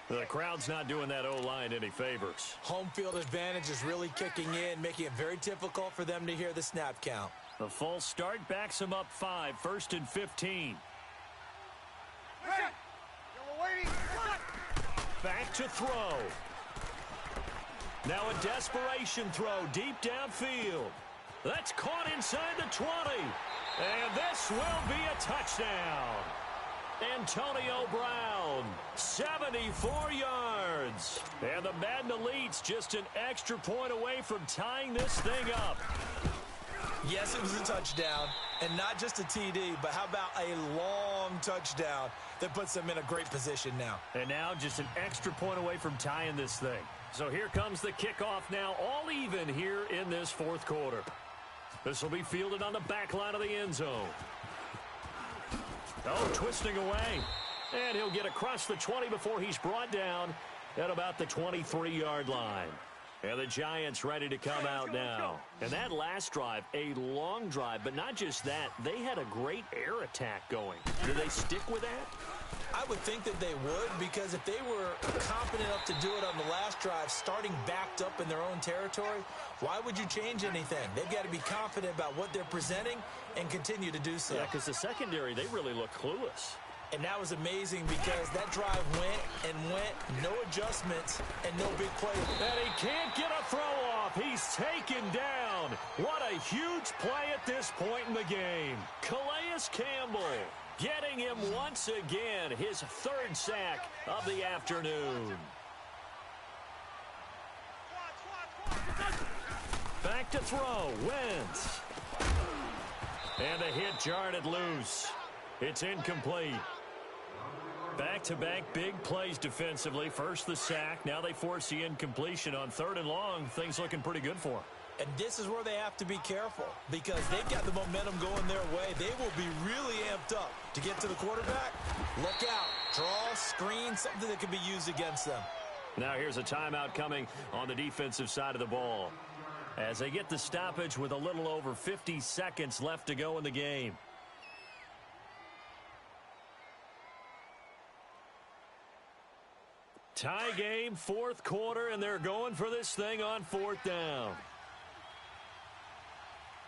The crowd's not doing that O-line any favors. Home field advantage is really kicking in, making it very difficult for them to hear the snap count. The false start backs them up 5, first and 15. Back to throw. Now a desperation throw deep downfield. That's caught inside the 20. And this will be a touchdown. Antonio Brown, 74 yards. And the Madden Elites just an extra point away from tying this thing up. Yes, it was a touchdown, and not just a TD, but how about a long touchdown that puts them in a great position now. And now just an extra point away from tying this thing. So here comes the kickoff now, all even here in this fourth quarter. This will be fielded on the back line of the end zone. Oh, twisting away. And he'll get across the 20 before he's brought down at about the 23-yard line. And the Giants ready to come out now. And that last drive, a long drive, but not just that. They had a great air attack going. Do they stick with that? I would think that they would, because if they were confident enough to do it on the last drive, starting backed up in their own territory, why would you change anything? They've got to be confident about what they're presenting and continue to do so. Yeah, because the secondary, they really look clueless. And that was amazing because that drive went, no adjustments, and no big play. And he can't get a throw off. He's taken down. What a huge play at this point in the game. Calais Campbell getting him once again, his third sack of the afternoon. Back to throw, Wentz. And the hit jarred it loose. It's incomplete. Back-to-back big plays defensively. First the sack. Now they force the incompletion on 3rd and long. Things looking pretty good for them. And this is where they have to be careful because they've got the momentum going their way. They will be really amped up to get to the quarterback. Look out. Draw, screen, something that can be used against them. Now here's a timeout coming on the defensive side of the ball as they get the stoppage with a little over 50 seconds left to go in the game. Tie game, 4th quarter, and they're going for this thing on 4th down.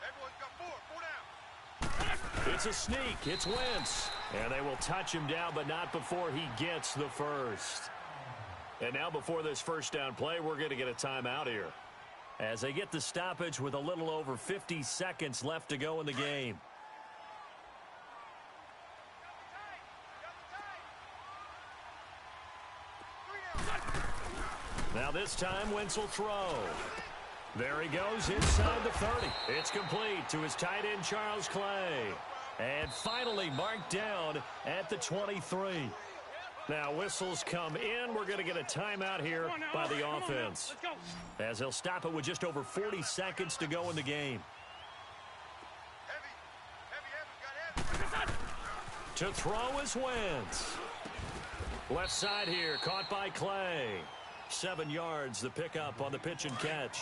Everyone's got 4 down. It's a sneak. It's Wentz. And they will touch him down, but not before he gets the first. And now before this first down play, we're going to get a timeout here as they get the stoppage with a little over 50 seconds left to go in the game. Now this time, Wentz will throw. There he goes inside the 30. It's complete to his tight end, Charles Clay. And finally marked down at the 23. Now whistles come in. We're going to get a timeout here by the offense as they'll stop it with just over 40 seconds to go in the game. To throw is Wentz. Left side here, caught by Clay. 7 yards, the pickup on the pitch and catch.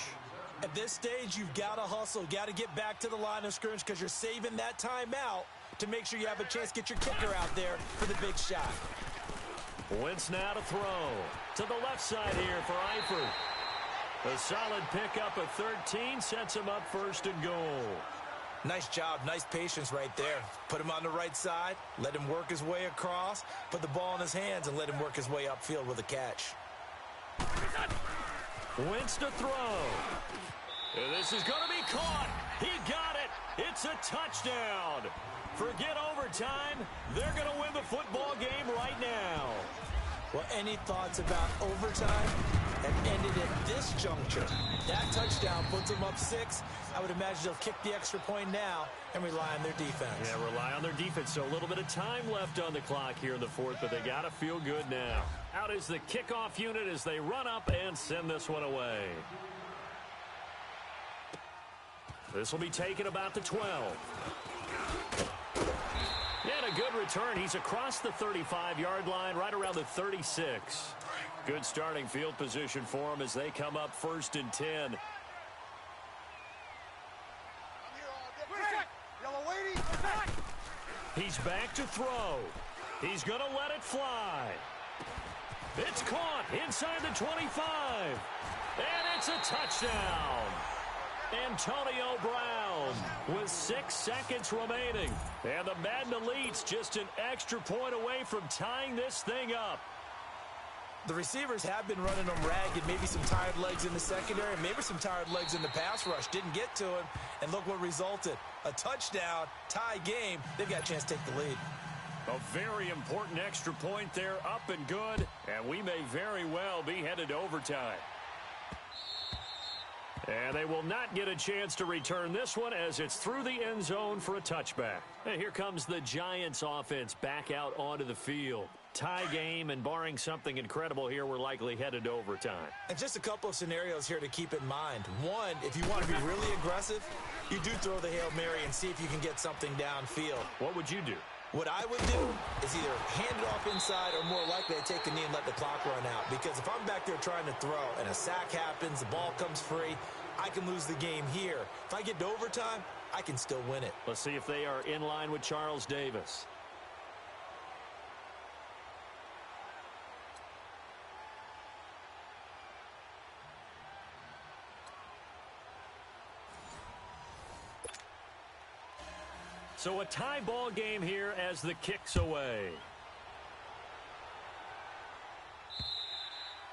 At this stage, you've got to hustle. Got to get back to the line of scrimmage because you're saving that timeout to make sure you have a chance to get your kicker out there for the big shot. Wentz now to throw. To the left side here for Eifert. A solid pickup of 13 sets him up 1st and goal. Nice job, nice patience right there. Put him on the right side, let him work his way across, put the ball in his hands, and let him work his way upfield with a catch. Wentz to throw. And this is going to be caught. He got it. It's a touchdown. Forget overtime. They're going to win the football game right now. Well, any thoughts about overtime? It ended at this juncture. That touchdown puts them up 6. I would imagine they'll kick the extra point now and rely on their defense. Yeah, rely on their defense. So a little bit of time left on the clock here in the 4th, but they got to feel good now. Out is the kickoff unit as they run up and send this one away. This will be taken about the 12. And a good return. He's across the 35-yard line, right around the 36. Good starting field position for him as they come up 1st and 10. He's back to throw. He's going to let it fly. It's caught inside the 25. And it's a touchdown. Antonio Brown with 6 seconds remaining. And the Madden Elite's just an extra point away from tying this thing up. The receivers have been running them ragged. Maybe some tired legs in the secondary, maybe some tired legs in the pass rush. Didn't get to him, and look what resulted. A touchdown, tie game. They've got a chance to take the lead. A very important extra point there, up and good, and we may very well be headed to overtime. And they will not get a chance to return this one as it's through the end zone for a touchback. And here comes the Giants offense back out onto the field. Tie game, and barring something incredible here, we're likely headed to overtime. And just a couple of scenarios here to keep in mind. One, if you want to be really aggressive, you do throw the Hail Mary and see if you can get something downfield. What would you do? What I would do is either hand it off inside or more likely I take a knee and let the clock run out. Because if I'm back there trying to throw and a sack happens, the ball comes free, I can lose the game here. If I get to overtime, I can still win it. Let's see if they are in line with Charles Davis. So a tie ball game here as the kick's away.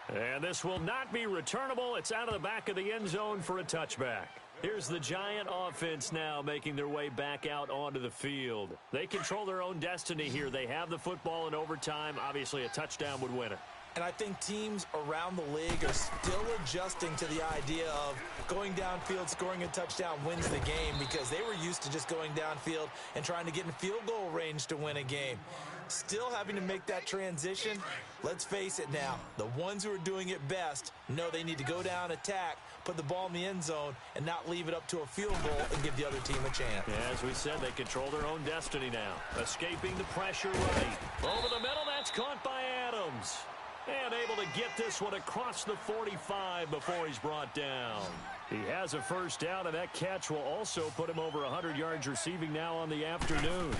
And this will not be returnable. It's out of the back of the end zone for a touchback. Here's the Giant offense now making their way back out onto the field. They control their own destiny here. They have the football in overtime. Obviously, a touchdown would win it. And I think teams around the league are still adjusting to the idea of going downfield, scoring a touchdown wins the game, because they were used to just going downfield and trying to get in field goal range to win a game. Still having to make that transition. Let's face it now, the ones who are doing it best know they need to go down, attack, put the ball in the end zone, and not leave it up to a field goal and give the other team a chance. Yeah, as we said, they control their own destiny now. Escaping the pressure right. Over the middle, that's caught by Adams. And able to get this one across the 45 before he's brought down. He has a first down, and that catch will also put him over 100 yards receiving now on the afternoon.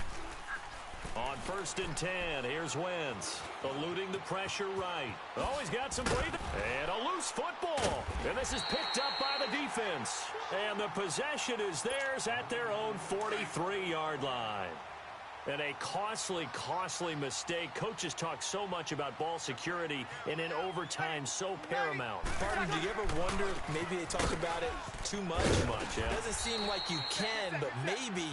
On 1st and 10, here's Wentz, eluding the pressure right. Oh, he's got some breathing. And a loose football. And this is picked up by the defense. And the possession is theirs at their own 43-yard line. And a costly, costly mistake. Coaches talk so much about ball security, and in overtime, so paramount. Pardon, do you ever wonder if maybe they talk about it too much? Too much, yeah. It doesn't seem like you can, but maybe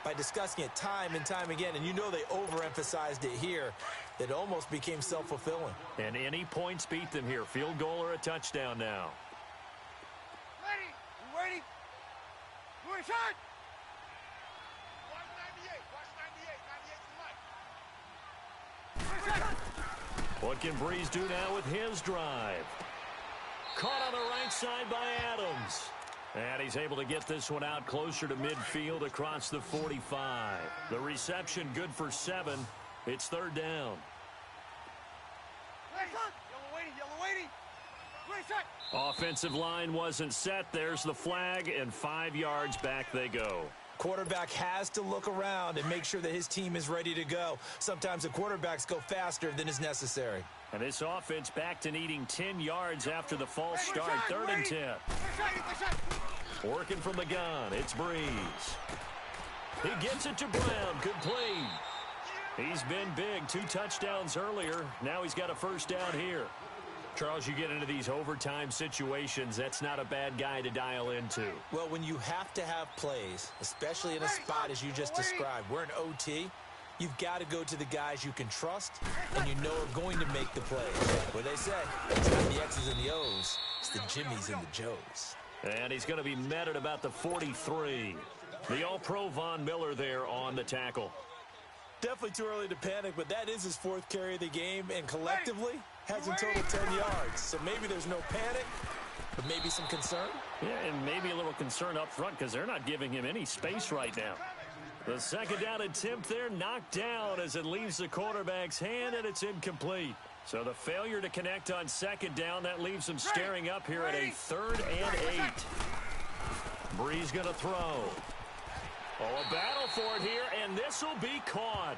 by discussing it time and time again, and you know they overemphasized it here, that it almost became self-fulfilling. And any points beat them here. Field goal or a touchdown now. Ready? You ready? You inside? Watch 98. Watch 98. 98's the light. What can Breeze do now with his drive? Caught on the right side by Adams. And he's able to get this one out closer to midfield across the 45. The reception good for 7. It's 3rd down. Yellow waiting. Yellow waiting. Right side. Offensive line wasn't set. There's the flag, and 5 yards back they go. Quarterback has to look around and make sure that his team is ready to go. Sometimes the quarterbacks go faster than is necessary. And this offense back to needing 10 yards after the false start. 3rd and 10. Working from the gun, it's Breeze. He gets it to Brown, complete. He's been big, 2 touchdowns earlier. Now he's got a first down here. Charles, you get into these overtime situations, that's not a bad guy to dial into. Well, when you have to have plays, especially in a spot as you just described, we're in OT, you've got to go to the guys you can trust and you know are going to make the plays. What they say, it's not the X's and the O's, it's the Jimmies and the Joes. And he's going to be met at about the 43. The All-Pro Von Miller there on the tackle. Definitely too early to panic, but that is his 4th carry of the game, and collectively has in total 10 yards. So maybe there's no panic, but maybe some concern. Yeah, and maybe a little concern up front because they're not giving him any space right now. The 2nd down attempt there knocked down as it leaves the quarterback's hand, and it's incomplete. So the failure to connect on 2nd down, that leaves them staring up here at a 3rd and 8. Breeze going to throw. Oh, a battle for it here, and this will be caught.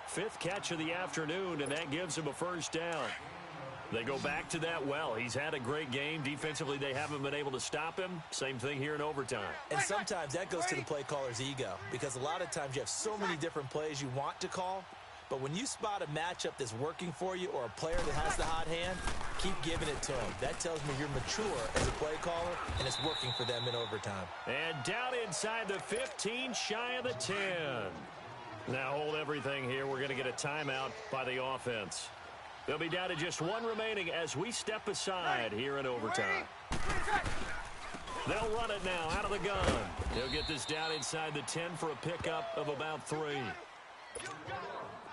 5th catch of the afternoon, and that gives him a first down. They go back to that well. He's had a great game. Defensively, they haven't been able to stop him. Same thing here in overtime. And sometimes that goes to the play caller's ego, because a lot of times you have so many different plays you want to call, but when you spot a matchup that's working for you or a player that has the hot hand, keep giving it to him. That tells me you're mature as a play caller, and it's working for them in overtime. And down inside the 15, shy of the 10. Now hold everything here. We're going to get a timeout by the offense. They'll be down to just 1 remaining as we step aside here in overtime. They'll run it now out of the gun. They'll get this down inside the 10 for a pickup of about 3.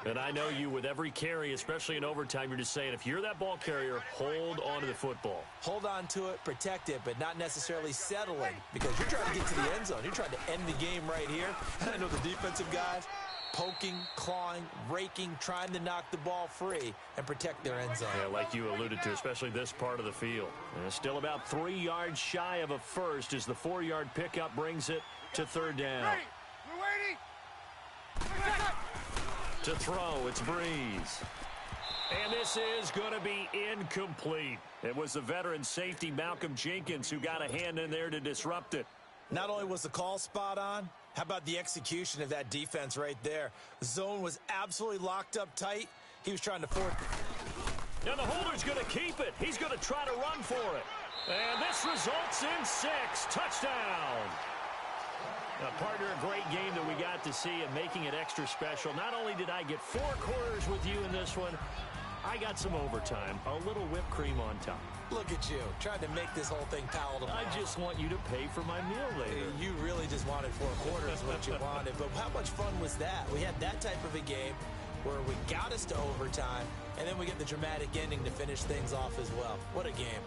And I know you, with every carry, especially in overtime, you're just saying, if you're that ball carrier, hold on to the football. Hold on to it, protect it, but not necessarily settling, because you're trying to get to the end zone. You're trying to end the game right here. I know the defensive guys poking, clawing, raking, trying to knock the ball free and protect their end zone. Yeah, like you alluded to, especially this part of the field. And still about 3 yards shy of a first as the 4-yard pickup brings it to 3rd down. We're waiting. To throw, it's Breeze. And this is going to be incomplete. It was the veteran safety Malcolm Jenkins who got a hand in there to disrupt it. Not only was the call spot on, how about the execution of that defense right there? The zone was absolutely locked up tight. He was trying to force. Now the holder's going to keep it. He's going to try to run for it. And this results in 6. Touchdown. Now, partner, a great game that we got to see and making it extra special. Not only did I get 4 quarters with you in this one, I got some overtime, a little whipped cream on top. Look at you, trying to make this whole thing palatable. I just want you to pay for my meal later. You really just wanted 4 quarters what you wanted. But how much fun was that? We had that type of a game where we got us to overtime, and then we get the dramatic ending to finish things off as well. What a game.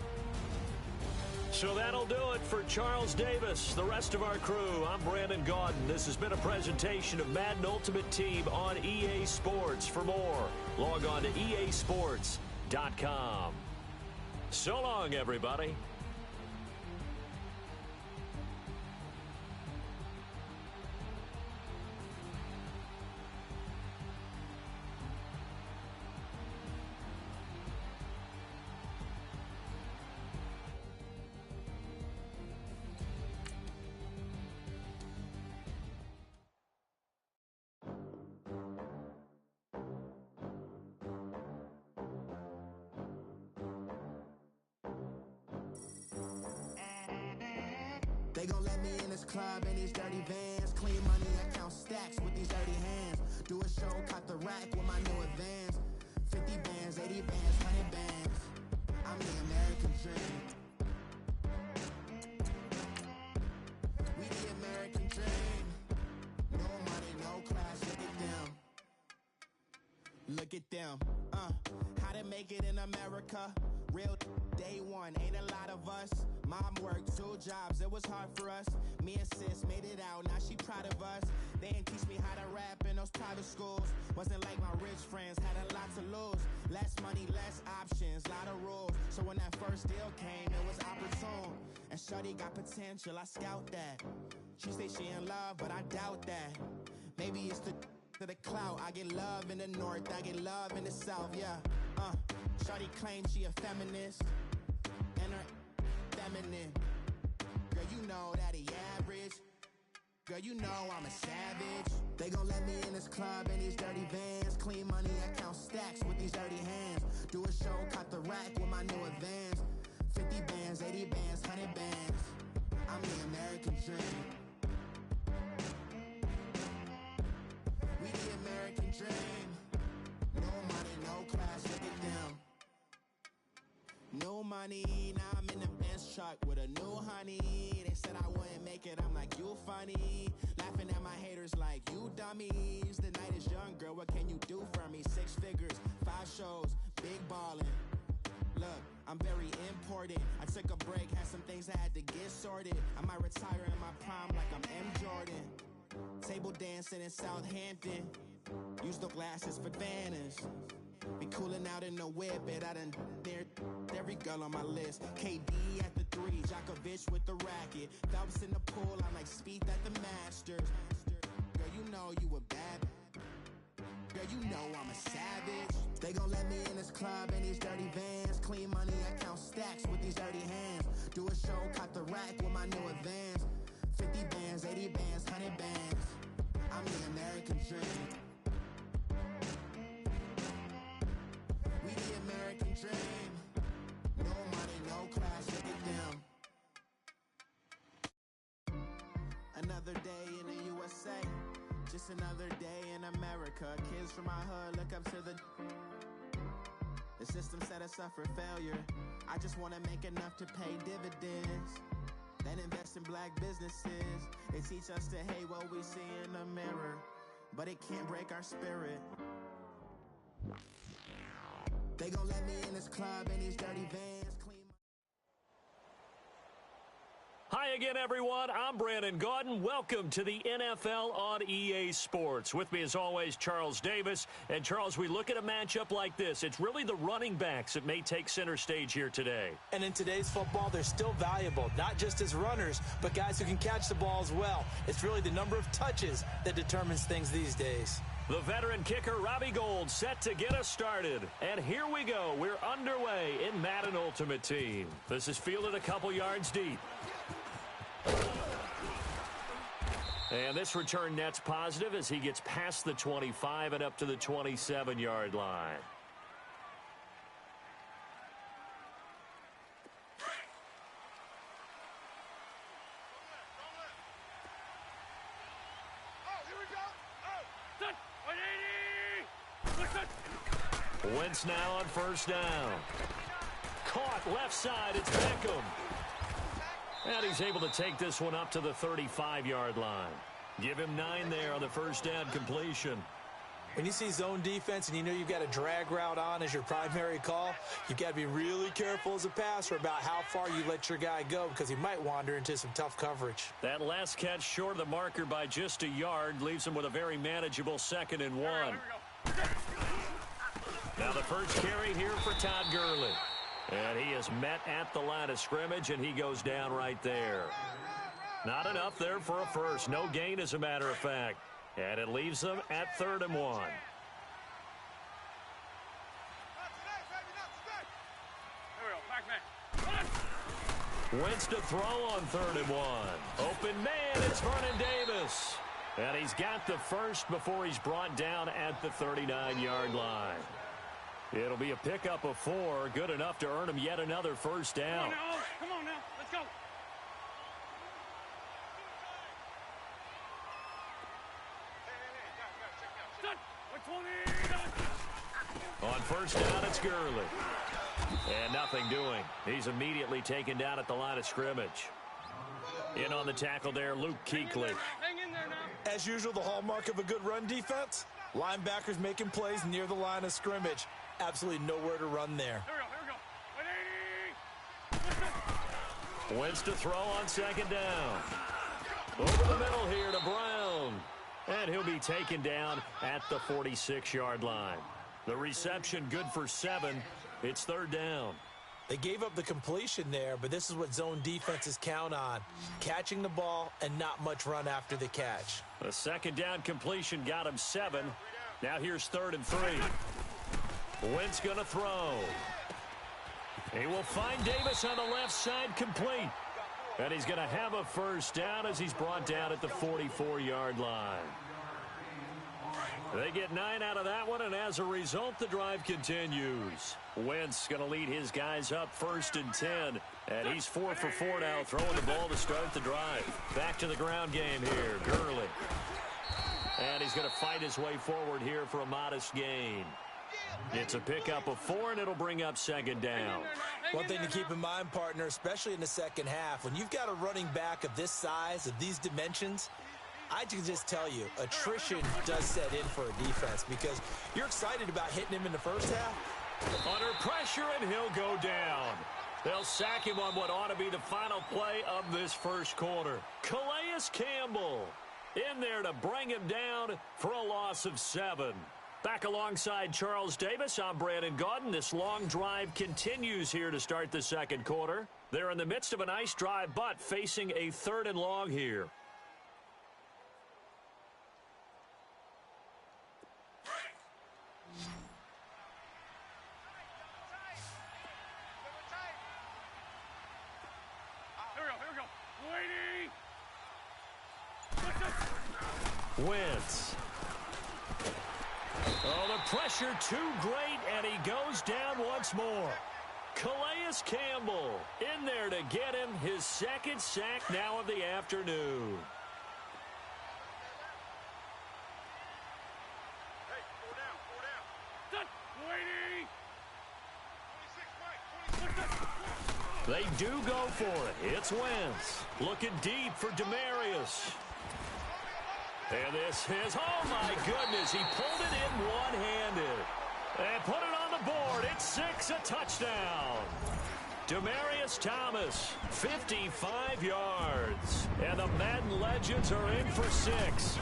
So that'll do it for Charles Davis, the rest of our crew. I'm Brandon Gaudin. This has been a presentation of Madden Ultimate Team on EA Sports. For more, log on to easports.com. So long, everybody. They gon' let me in this club in these dirty vans. Clean money, I count stacks with these dirty hands. Do a show, cut the rack with my new advance. 50 bands, 80 bands, 100 bands. I'm the American dream. We the American dream. No money, no class, look at them. Look at them, how to make it in America. Real day one, ain't a lot of us. Mom worked 2 jobs, it was hard for us. Me and sis made it out, now she proud of us. They didn't teach me how to rap in those private schools. Wasn't like my rich friends, had a lot to lose. Less money, less options, lot of rules. So when that first deal came, it was opportune. And shorty got potential, I scout that. She say she in love, but I doubt that. Maybe it's to the clout. I get love in the north, I get love in the south, yeah. Shorty claims she a feminist, and her feminine. Girl, you know that he average. Girl, you know I'm a savage. They gon' let me in this club in these dirty vans. Clean money, I count stacks with these dirty hands. Do a show, cut the rack with my new advance. 50 bands, 80 bands, 100 bands. I'm the American dream. We the American dream. No money, no class, look at them. No money, now I'm in the Benz truck with a new honey. They said I wouldn't make it, I'm like, you funny. Laughing at my haters like, you dummies. The night is young, girl, what can you do for me? 6 figures, 5 shows, big ballin'. Look, I'm very important. I took a break, had some things I had to get sorted. I might retire in my prime like I'm M. Jordan. Table dancing in Southampton. Use the glasses for banners. Be coolin' out in the whip, and I done near every girl on my list. KD at the 3, Djokovic with the racket. Phelps in the pool, I'm like Speed at the Masters. Girl, you know you a bad. Girl, you know I'm a savage. They gon' let me in this club in these dirty vans. Clean money, I count stacks with these dirty hands. Do a show, cut the rack with my new advance. 50 bands, 80 bands, 100 bands. I'm the American dream. We the American dream. No money, no class, look at them. Another day in the USA. Just another day in America. Kids from my hood look up to the system set us up for failure. I just want to make enough to pay dividends. Then invest in black businesses. They teach us to hate what we see in the mirror, but it can't break our spirit. They gon' let me in this club in these dirty vans. Hi again, everyone. I'm Brandon Gaudin. Welcome to the NFL on EA Sports. With me, as always, Charles Davis. And, Charles, we look at a matchup like this. It's really the running backs that may take center stage here today. And in today's football, they're still valuable, not just as runners, but guys who can catch the ball as well. It's really the number of touches that determines things these days. The veteran kicker, Robbie Gould, set to get us started. And here we go. We're underway in Madden Ultimate Team. This is fielded a couple yards deep. And this return net's positive as he gets past the 25 and up to the 27-yard line. Wentz now on first down. Caught left side. It's Beckham. And he's able to take this one up to the 35-yard line. Give him 9 there on the first down completion. When you see zone defense and you know you've got a drag route on as your primary call, you've got to be really careful as a passer about how far you let your guy go because he might wander into some tough coverage. That last catch short of the marker by just a yard leaves him with a very manageable 2nd and 1. Now the first carry here for Todd Gurley. And he is met at the line of scrimmage, and he goes down right there. Not enough there for a first. No gain, as a matter of fact. And it leaves them at 3rd and 1. Wentz to throw on 3rd and 1. Open man, it's Vernon Davis. And he's got the first before he's brought down at the 39-yard line. It'll be a pickup of 4, good enough to earn him yet another first down. Come on now, let's go. On first down, it's Gurley. And nothing doing. He's immediately taken down at the line of scrimmage. In on the tackle there, Luke Kuechly. Hang in there now. As usual, the hallmark of a good run defense, linebackers making plays near the line of scrimmage. Absolutely nowhere to run there. Here we go. Wentz to throw on 2nd down. Over the middle here to Brown. And he'll be taken down at the 46-yard line. The reception good for 7. It's 3rd down. They gave up the completion there, but this is what zone defenses count on. Catching the ball and not much run after the catch. The 2nd down completion got him 7. Now here's 3rd and 3. Wentz going to throw. He will find Davis on the left side, complete. And he's going to have a first down as he's brought down at the 44-yard line. They get 9 out of that one, and as a result, the drive continues. Wentz going to lead his guys up 1st and 10, and he's 4 for 4 now, throwing the ball to start the drive. Back to the ground game here, Gurley. And he's going to fight his way forward here for a modest gain. It's a pickup of 4, and it'll bring up 2nd down. One thing to keep in mind, partner, especially in the second half, when you've got a running back of this size, of these dimensions, I can just tell you, attrition does set in for a defense because you're excited about hitting him in the first half. Under pressure, and he'll go down. They'll sack him on what ought to be the final play of this first quarter. Calais Campbell in there to bring him down for a loss of 7. Back alongside Charles Davis, I'm Brandon Gaudin. This long drive continues here to start the second quarter. They're in the midst of a nice drive, but facing a 3rd and long here. Wentz. Oh, the pressure too great, and he goes down once more. Calais Campbell in there to get him his 2nd sack now of the afternoon. Hey, 4 down. They do go for it. It's Wentz. Looking deep for Demarius. And this is, oh my goodness, he pulled it in one-handed. And put it on the board. It's 6, a touchdown. Demarius Thomas, 55 yards. And the Madden Legends are in for 6.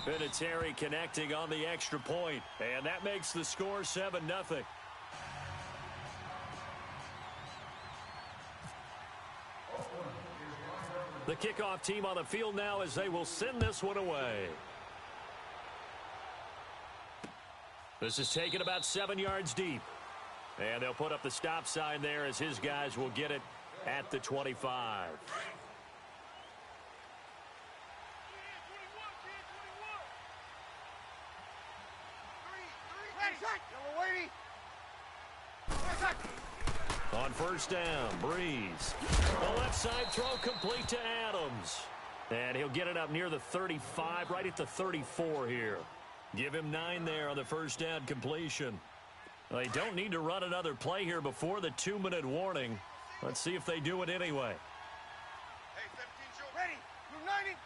Vinatieri connecting on the extra point. And that makes the score 7-0. The kickoff team on the field now as they will send this one away. This is taken about 7 yards deep. And they'll put up the stop sign there as his guys will get it at the 25. On first down, Breeze. The left side throw complete to Adams. And he'll get it up near the 35, right at the 34 here. Give him 9 there on the first down completion. They don't need to run another play here before the 2-minute warning. Let's see if they do it anyway. Hey, 17, Joe. Ready. Blue 90.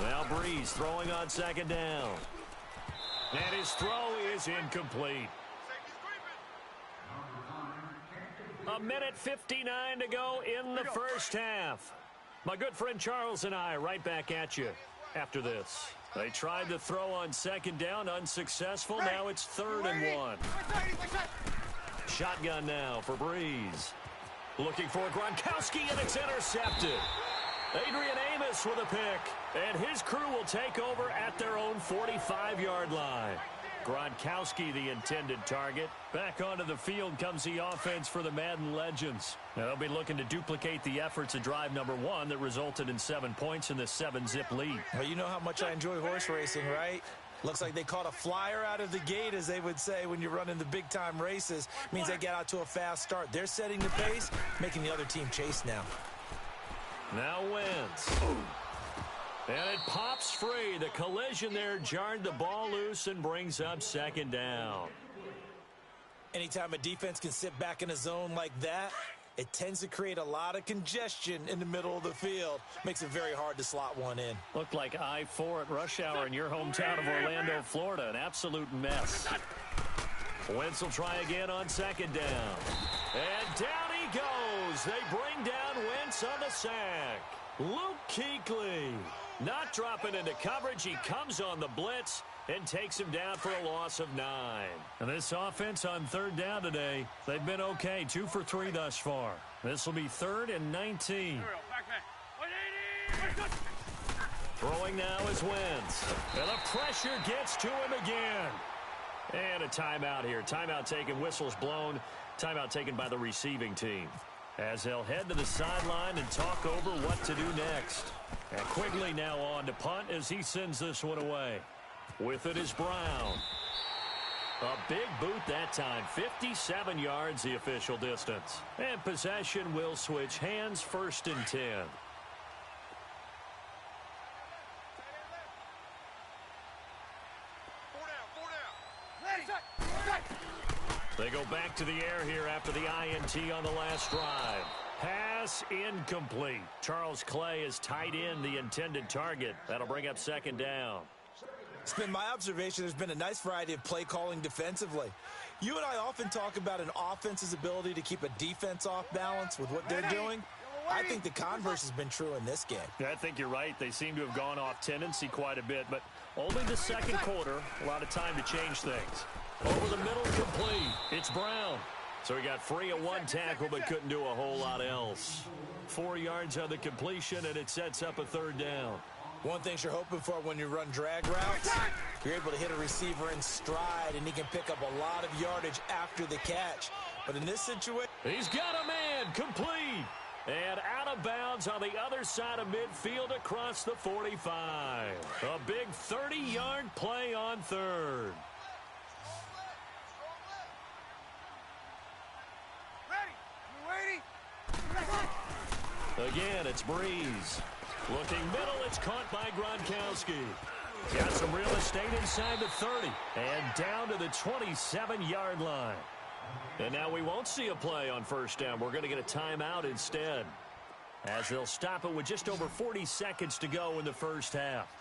Now Breeze throwing on second down. And his throw is incomplete. A minute 59 to go in the first half. My good friend Charles and I right back at you after this. They tried to throw on second down, unsuccessful. Now it's 3rd and 1. Shotgun now for Breeze. Looking for Gronkowski, and it's intercepted. Adrian Amos with a pick, and his crew will take over at their own 45-yard line. Gronkowski, the intended target. Back onto the field comes the offense for the Madden Legends. Now, they'll be looking to duplicate the efforts of drive number 1 that resulted in 7 points in the 7-zip lead. Well, you know how much I enjoy horse racing, right? Looks like they caught a flyer out of the gate, as they would say when you're running the big-time races. Means they get out to a fast start. They're setting the pace, making the other team chase now. Now Wentz. And it pops free. The collision there jarred the ball loose and brings up second down. Anytime a defense can sit back in a zone like that, it tends to create a lot of congestion in the middle of the field. Makes it very hard to slot one in. Looked like I-4 at rush hour in your hometown of Orlando, Florida. An absolute mess. Wentz will try again on second down. And down he goes. They bring down Wentz on the sack. Luke Kuechly not dropping into coverage. He comes on the blitz and takes him down for a loss of 9. And this offense on 3rd down today, they've been okay. 2 for 3 thus far. This will be 3rd and 19. Throwing now is Wentz. And the pressure gets to him again. And a timeout here. Timeout taken, whistles blown. Timeout taken by the receiving team, as they'll head to the sideline and talk over what to do next. And Quigley now on to punt as he sends this one away. With it is Brown. A big boot that time. 57 yards the official distance. And possession will switch hands, 1st and 10. They go back to the air here after the INT on the last drive. Pass incomplete. Charles Clay is tight in the intended target. That'll bring up second down. It's been my observation there's been a nice variety of play calling defensively. You and I often talk about an offense's ability to keep a defense off balance with what they're doing. I think the converse has been true in this game. Yeah, I think you're right. They seem to have gone off tendency quite a bit, but only the second quarter, a lot of time to change things. Over the middle, complete. It's Brown. So he got free of 1 tackle, but couldn't do a whole lot else. 4 yards on the completion, and it sets up a 3rd down. One thing you're hoping for when you run drag routes, you're able to hit a receiver in stride, and he can pick up a lot of yardage after the catch. But in this situation, he's got a man, complete. And out of bounds on the other side of midfield across the 45. A big 30-yard play on 3rd. Again, it's Breeze. Looking middle, it's caught by Gronkowski. Got some real estate inside the 30 and down to the 27-yard line. And now we won't see a play on 1st down. We're going to get a timeout instead, as they'll stop it with just over 40 seconds to go in the first half.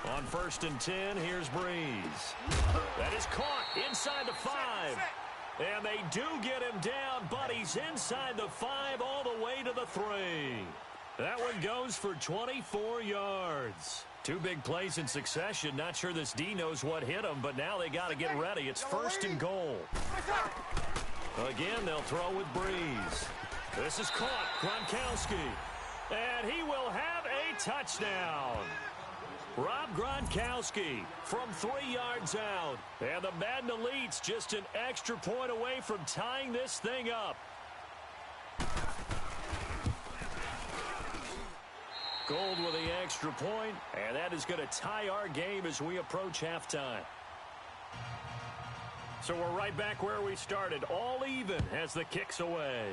On 1st and 10, here's Breeze. That is caught inside the 5. And they do get him down, but he's inside the 5 all the way to the 3. That one goes for 24 yards. 2 big plays in succession. Not sure this D knows what hit him, but now they got to get ready. It's 1st and goal. Again, they'll throw with Breeze. This is caught. Gronkowski. And he will have a touchdown. Rob Gronkowski from 3 yards out. And the Madden Elite's just an extra point away from tying this thing up. Gold with the extra point, and that is going to tie our game as we approach halftime. So we're right back where we started, all even as the kick's away.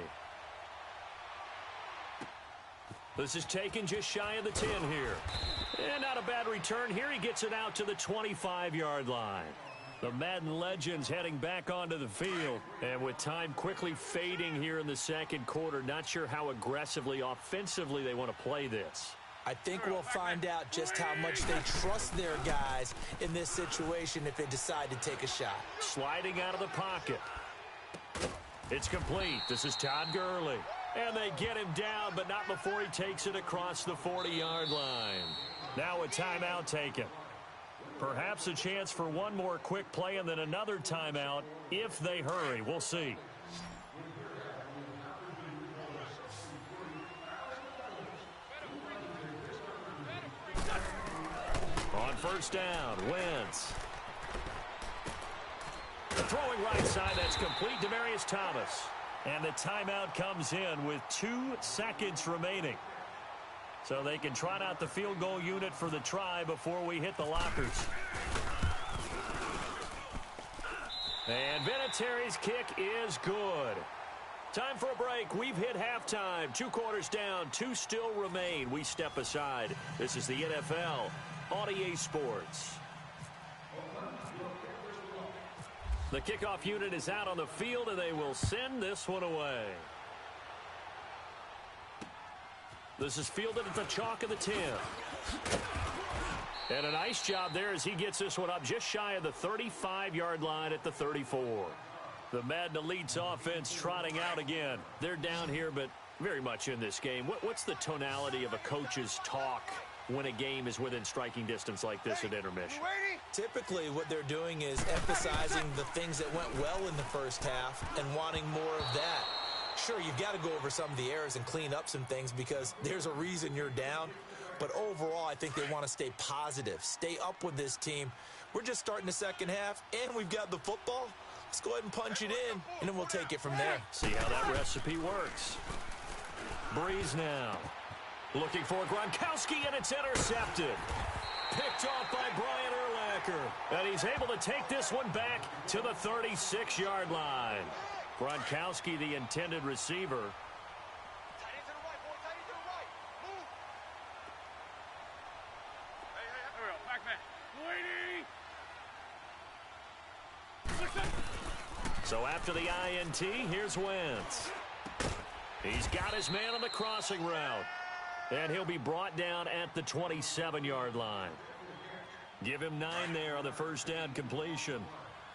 This is taken just shy of the 10 here. And not a bad return here. He gets it out to the 25-yard line. The Madden legends heading back onto the field. And with time quickly fading here in the second quarter, not sure how aggressively, offensively they want to play this. I think we'll find out just how much they trust their guys in this situation if they decide to take a shot. Sliding out of the pocket. It's complete. This is Todd Gurley. And they get him down, but not before he takes it across the 40-yard line. Now a timeout taken. Perhaps a chance for one more quick play and then another timeout if they hurry. We'll see. On first down, Wentz. The throwing right side, that's complete. Demaryius Thomas. And the timeout comes in with 2 seconds remaining. So they can trot out the field goal unit for the try before we hit the lockers. And Vinatieri's kick is good. Time for a break. We've hit halftime. 2 quarters down, 2 still remain. We step aside. This is the NFL on EA Sports. The kickoff unit is out on the field, and they will send this one away. This is fielded at the chalk of the 10. And a nice job there as he gets this one up just shy of the 35-yard line at the 34. The Madden Elites offense trotting out again. They're down here, but very much in this game. What's the tonality of a coach's talk when a game is within striking distance like this at intermission? Typically, what they're doing is emphasizing the things that went well in the first half and wanting more of that. Sure, you've got to go over some of the errors and clean up some things because there's a reason you're down. But overall, I think they want to stay positive, stay up with this team. We're just starting the second half, and we've got the football. Let's go ahead and punch it in, and then we'll take it from there. See how that recipe works. Breeze now. Looking for Gronkowski, and it's intercepted. Picked off by Brian Urlacher. And he's able to take this one back to the 36-yard line. Gronkowski, the intended receiver. Tight end to the right, boy. Tight end to the right. Move. Hey. There we go. Back man. So after the INT, here's Wentz. He's got his man on the crossing route. And he'll be brought down at the 27-yard line. Give him 9 there on the first down completion.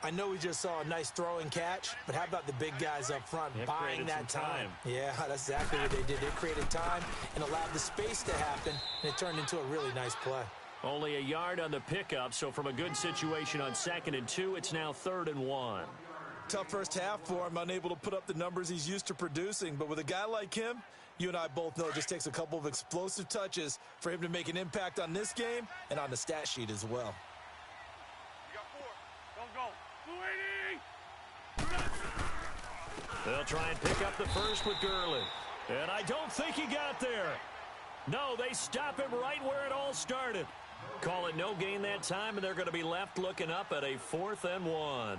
I know we just saw a nice throwing catch, but how about the big guys up front buying that time? Yeah, that's exactly what they did. They created time and allowed the space to happen, and it turned into a really nice play. Only a yard on the pickup, so from a good situation on 2nd and 2, it's now 3rd and 1. Tough first half for him, unable to put up the numbers he's used to producing. But with a guy like him, you and I both know it just takes a couple of explosive touches for him to make an impact on this game and on the stat sheet as well. You got 4. Don't go. 280. They'll try and pick up the first with Gurley. And I don't think he got there. No, they stop him right where it all started. Call it no gain that time, and they're going to be left looking up at a 4th and 1.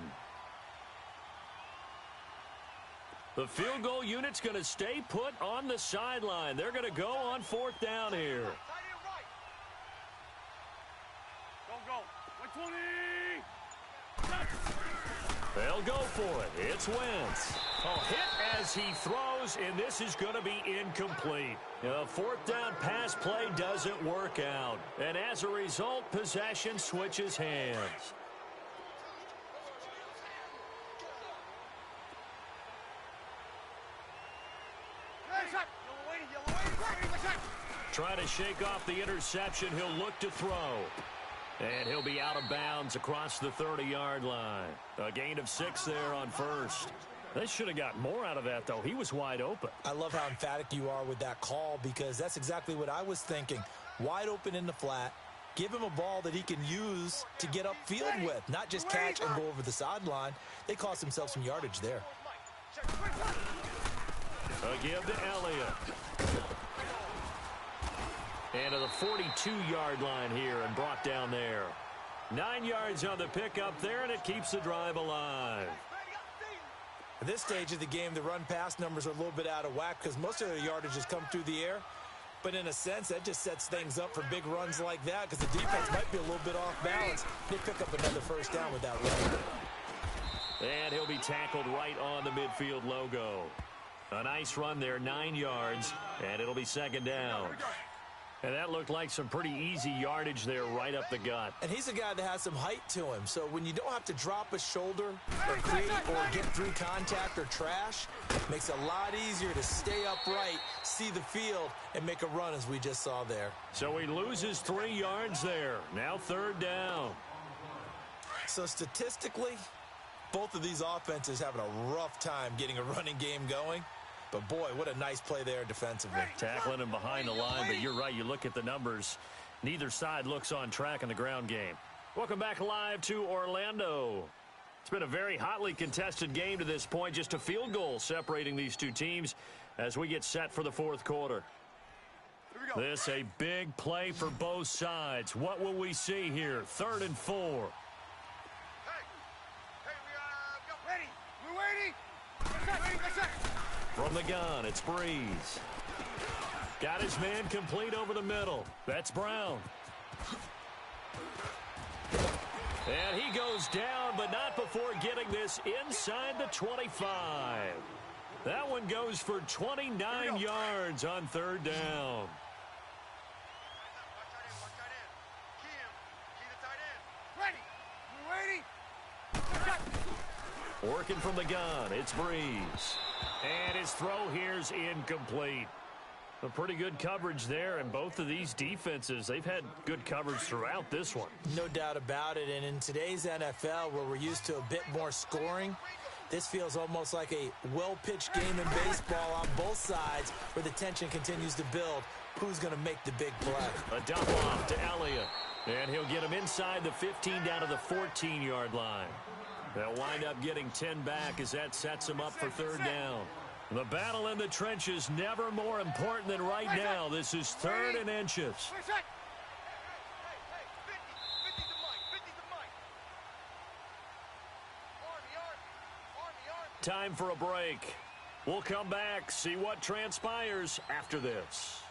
The field goal unit's going to stay put on the sideline. They're going to go on 4th down here. Tight end right. Don't go. 120. They'll go for it. It's Wentz. A hit as he throws, and this is going to be incomplete. A 4th down pass play doesn't work out. And as a result, possession switches hands. Trying to shake off the interception. He'll look to throw. And he'll be out of bounds across the 30-yard line. A gain of 6 there on first. They should have got more out of that, though. He was wide open. I love how emphatic you are with that call because that's exactly what I was thinking. Wide open in the flat. Give him a ball that he can use to get upfield with, not just catch and go over the sideline. They cost themselves some yardage there. A give to Elliott. And to the 42-yard line here and brought down there. 9 yards on the pickup there, and it keeps the drive alive. At this stage of the game, the run-pass numbers are a little bit out of whack because most of their yardage has come through the air. But in a sense, that just sets things up for big runs like that because the defense might be a little bit off balance. They pick up another first down with that run. And he'll be tackled right on the midfield logo. A nice run there, 9 yards, and it'll be second down. And that looked like some pretty easy yardage there right up the gut. And he's a guy that has some height to him. So when you don't have to drop a shoulder or create or get through contact or trash, it makes it a lot easier to stay upright, see the field, and make a run as we just saw there. So he loses 3 yards there. Now third down. So statistically, both of these offenses having a rough time getting a running game going. But, boy, what a nice play there defensively. Tackling him behind the line, but you're right. You look at the numbers. Neither side looks on track in the ground game. Welcome back live to Orlando. It's been a very hotly contested game to this point. Just a field goal separating these two teams as we get set for the fourth quarter. This a big play for both sides. What will we see here? 3rd and 4. Ready. We're waiting. From the gun, it's Breeze. Got his man complete over the middle. That's Brown. And he goes down, but not before getting this inside the 25. That one goes for 29 yards on 3rd down. Ready. We're waiting. Working from the gun, it's Breeze. And his throw here's incomplete. A pretty good coverage there, and both of these defenses, they've had good coverage throughout this one. No doubt about it, and in today's NFL, where we're used to a bit more scoring, this feels almost like a well-pitched game in baseball on both sides where the tension continues to build. Who's going to make the big play? A dump off to Elliott, and he'll get him inside the 15 down to the 14-yard line. They'll wind up getting 10 back as that sets them up for 3rd down. The battle in the trenches never more important than right now. This is 3rd and inches. Time for a break. We'll come back, see what transpires after this.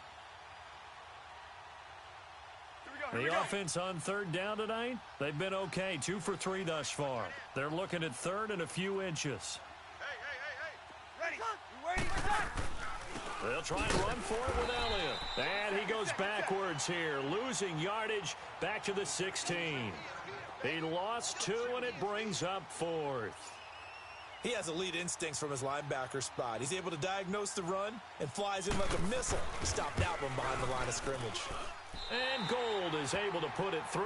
The offense on 3rd down tonight, they've been okay. 2 for 3 thus far. They're looking at 3rd and a few inches. Ready. We're waiting. They'll try and run for it with Elliott. And he goes backwards here, losing yardage back to the 16. He lost 2, and it brings up 4th. He has elite instincts from his linebacker spot. He's able to diagnose the run and flies in like a missile. He stopped that one behind the line of scrimmage. And Gold is able to put it through.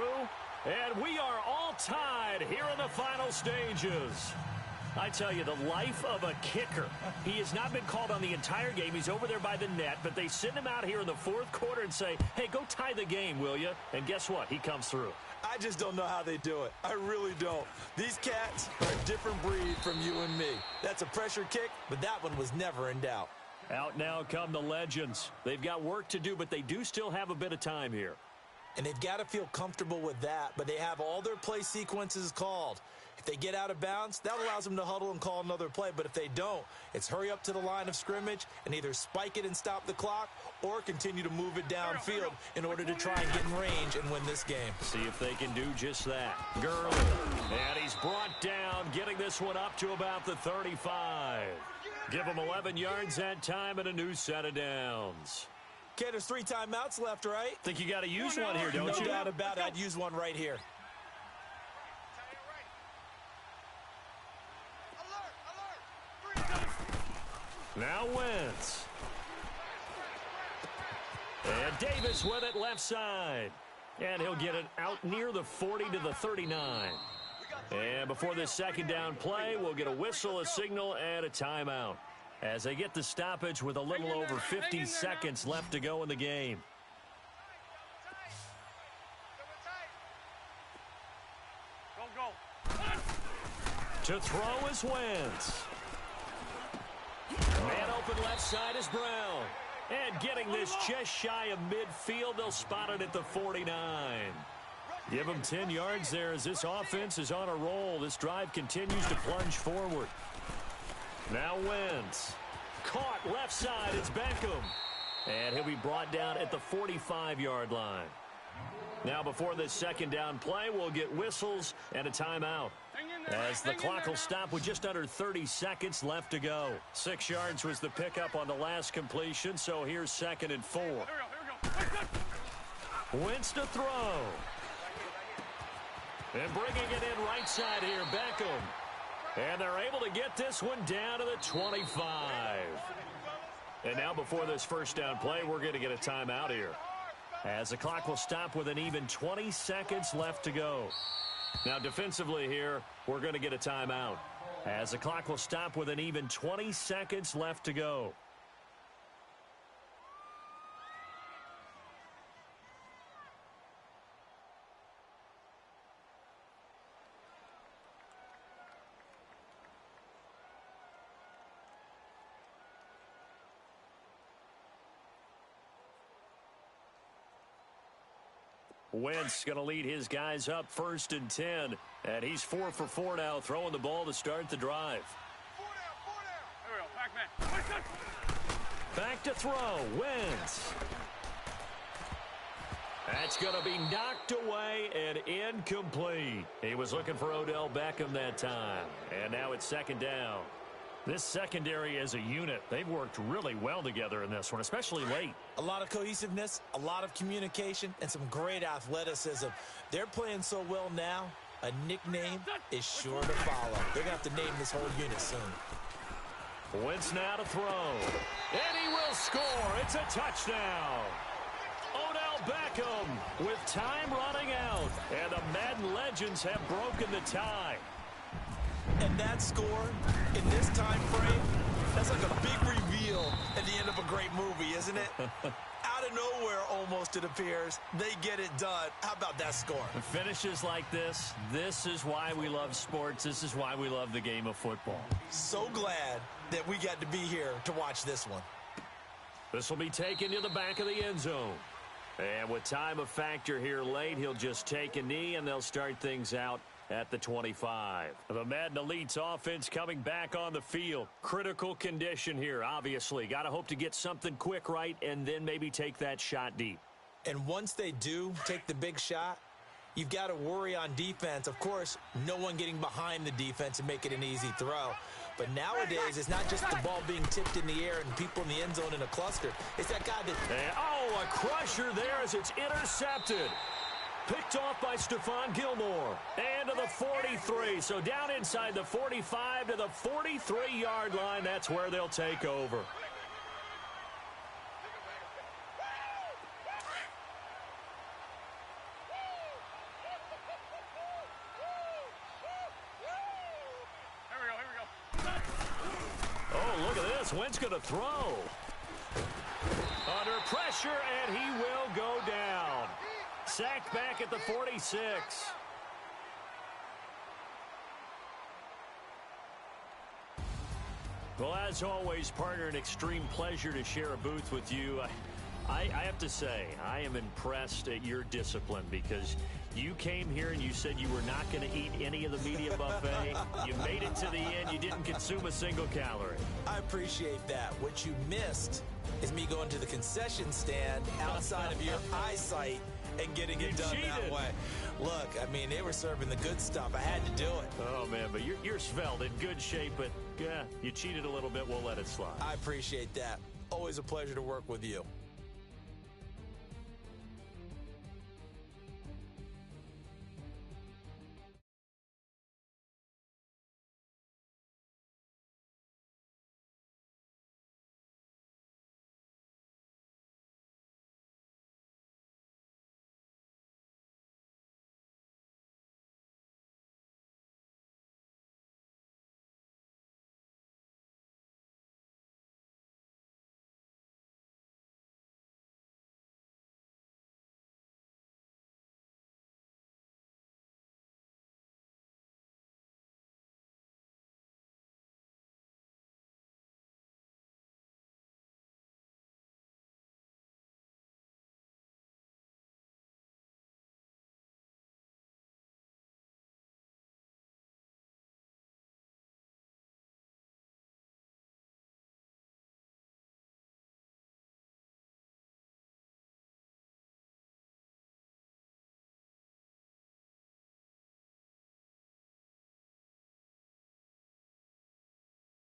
And we are all tied here in the final stages. I tell you, the life of a kicker. He has not been called on the entire game. He's over there by the net, but they send him out here in the 4th quarter and say, hey, go tie the game, will you? And guess what? He comes through. I just don't know how they do it. I really don't. These cats are a different breed from you and me. That's a pressure kick, but that one was never in doubt. Out now come the legends. They've got work to do, but they do still have a bit of time here. And they've got to feel comfortable with that, but they have all their play sequences called. If they get out of bounds, that allows them to huddle and call another play. But if they don't, it's hurry up to the line of scrimmage and either spike it and stop the clock or continue to move it downfield in order to try and get in range and win this game. See if they can do just that. Gurley. And he's brought down, getting this one up to about the 35. Give him 11 yards that time and a new set of downs. Okay, there's 3 timeouts left, right? Think you got to use one here, don't you? No doubt about it. I'd use one right here. Now Wentz. And Davis with it left side. And he'll get it out near the 40 to the 39. And before this second down play, we'll get a whistle, a signal, and a timeout as they get the stoppage with a little over 50 seconds left to go in the game. To throw is Wentz. Man open left side is Brown. And getting this just shy of midfield, they'll spot it at the 49. Give him 10 yards there as this offense is on a roll. This drive continues to plunge forward. Now Wentz. Caught left side. It's Beckham. And he'll be brought down at the 45-yard line. Now before this second down play, we'll get whistles and a timeout. As the clock will stop with just under 30 seconds left to go. 6 yards was the pickup on the last completion, so here's 2nd and 4. Wentz to throw. And bringing it in right side here, Beckham. And they're able to get this one down to the 25. And now before this first down play, we're going to get a timeout here. As the clock will stop with an even 20 seconds left to go. Now defensively here, we're going to get a timeout. As the clock will stop with an even 20 seconds left to go. Wentz going to lead his guys up 1st and 10. And he's 4 for 4 now, throwing the ball to start the drive. 4 down. There we go. Back to throw. Wentz. That's going to be knocked away and incomplete. He was looking for Odell Beckham that time. And now it's 2nd down. This secondary as a unit, they've worked really well together in this one, especially late. A lot of cohesiveness, a lot of communication, and some great athleticism. They're playing so well now, a nickname is sure to follow. They're going to have to name this whole unit soon. Wentz now to throw. And he will score. It's a touchdown. Odell Beckham with time running out. And the Madden legends have broken the tie. And that score, in this time frame, that's like a big reveal at the end of a great movie, isn't it? Out of nowhere, almost, it appears, they get it done. How about that score? Finishes like this is why we love sports. This is why we love the game of football. So glad that we got to be here to watch this one. This will be taken to the back of the end zone. And with time a factor here late, he'll just take a knee, and they'll start things out at the 25. The Madden Elite's offense coming back on the field. Critical condition here, obviously. Got to hope to get something quick right and then maybe take that shot deep. And once they do take the big shot, you've got to worry on defense. Of course, no one getting behind the defense and make it an easy throw. But nowadays, it's not just the ball being tipped in the air and people in the end zone in a cluster. It's that guy that... And, oh, a crusher there as it's intercepted. Picked off by Stephon Gilmore. And to the 43. So down inside the 45 to the 43-yard line. That's where they'll take over. Oh, look at this. Wentz going to throw. Under pressure, and he will go down. Sacked back at the 46. Well, as always, partner, an extreme pleasure to share a booth with you. I have to say, I am impressed at your discipline because you came here and you said you were not going to eat any of the media buffet. You made it to the end. You didn't consume a single calorie. I appreciate that. What you missed is me going to the concession stand outside of your eyesight and getting it done that way. Look, I mean, they were serving the good stuff. I had to do it. Oh, man, but you're svelte, in good shape, but yeah, you cheated a little bit. We'll let it slide. I appreciate that. Always a pleasure to work with you.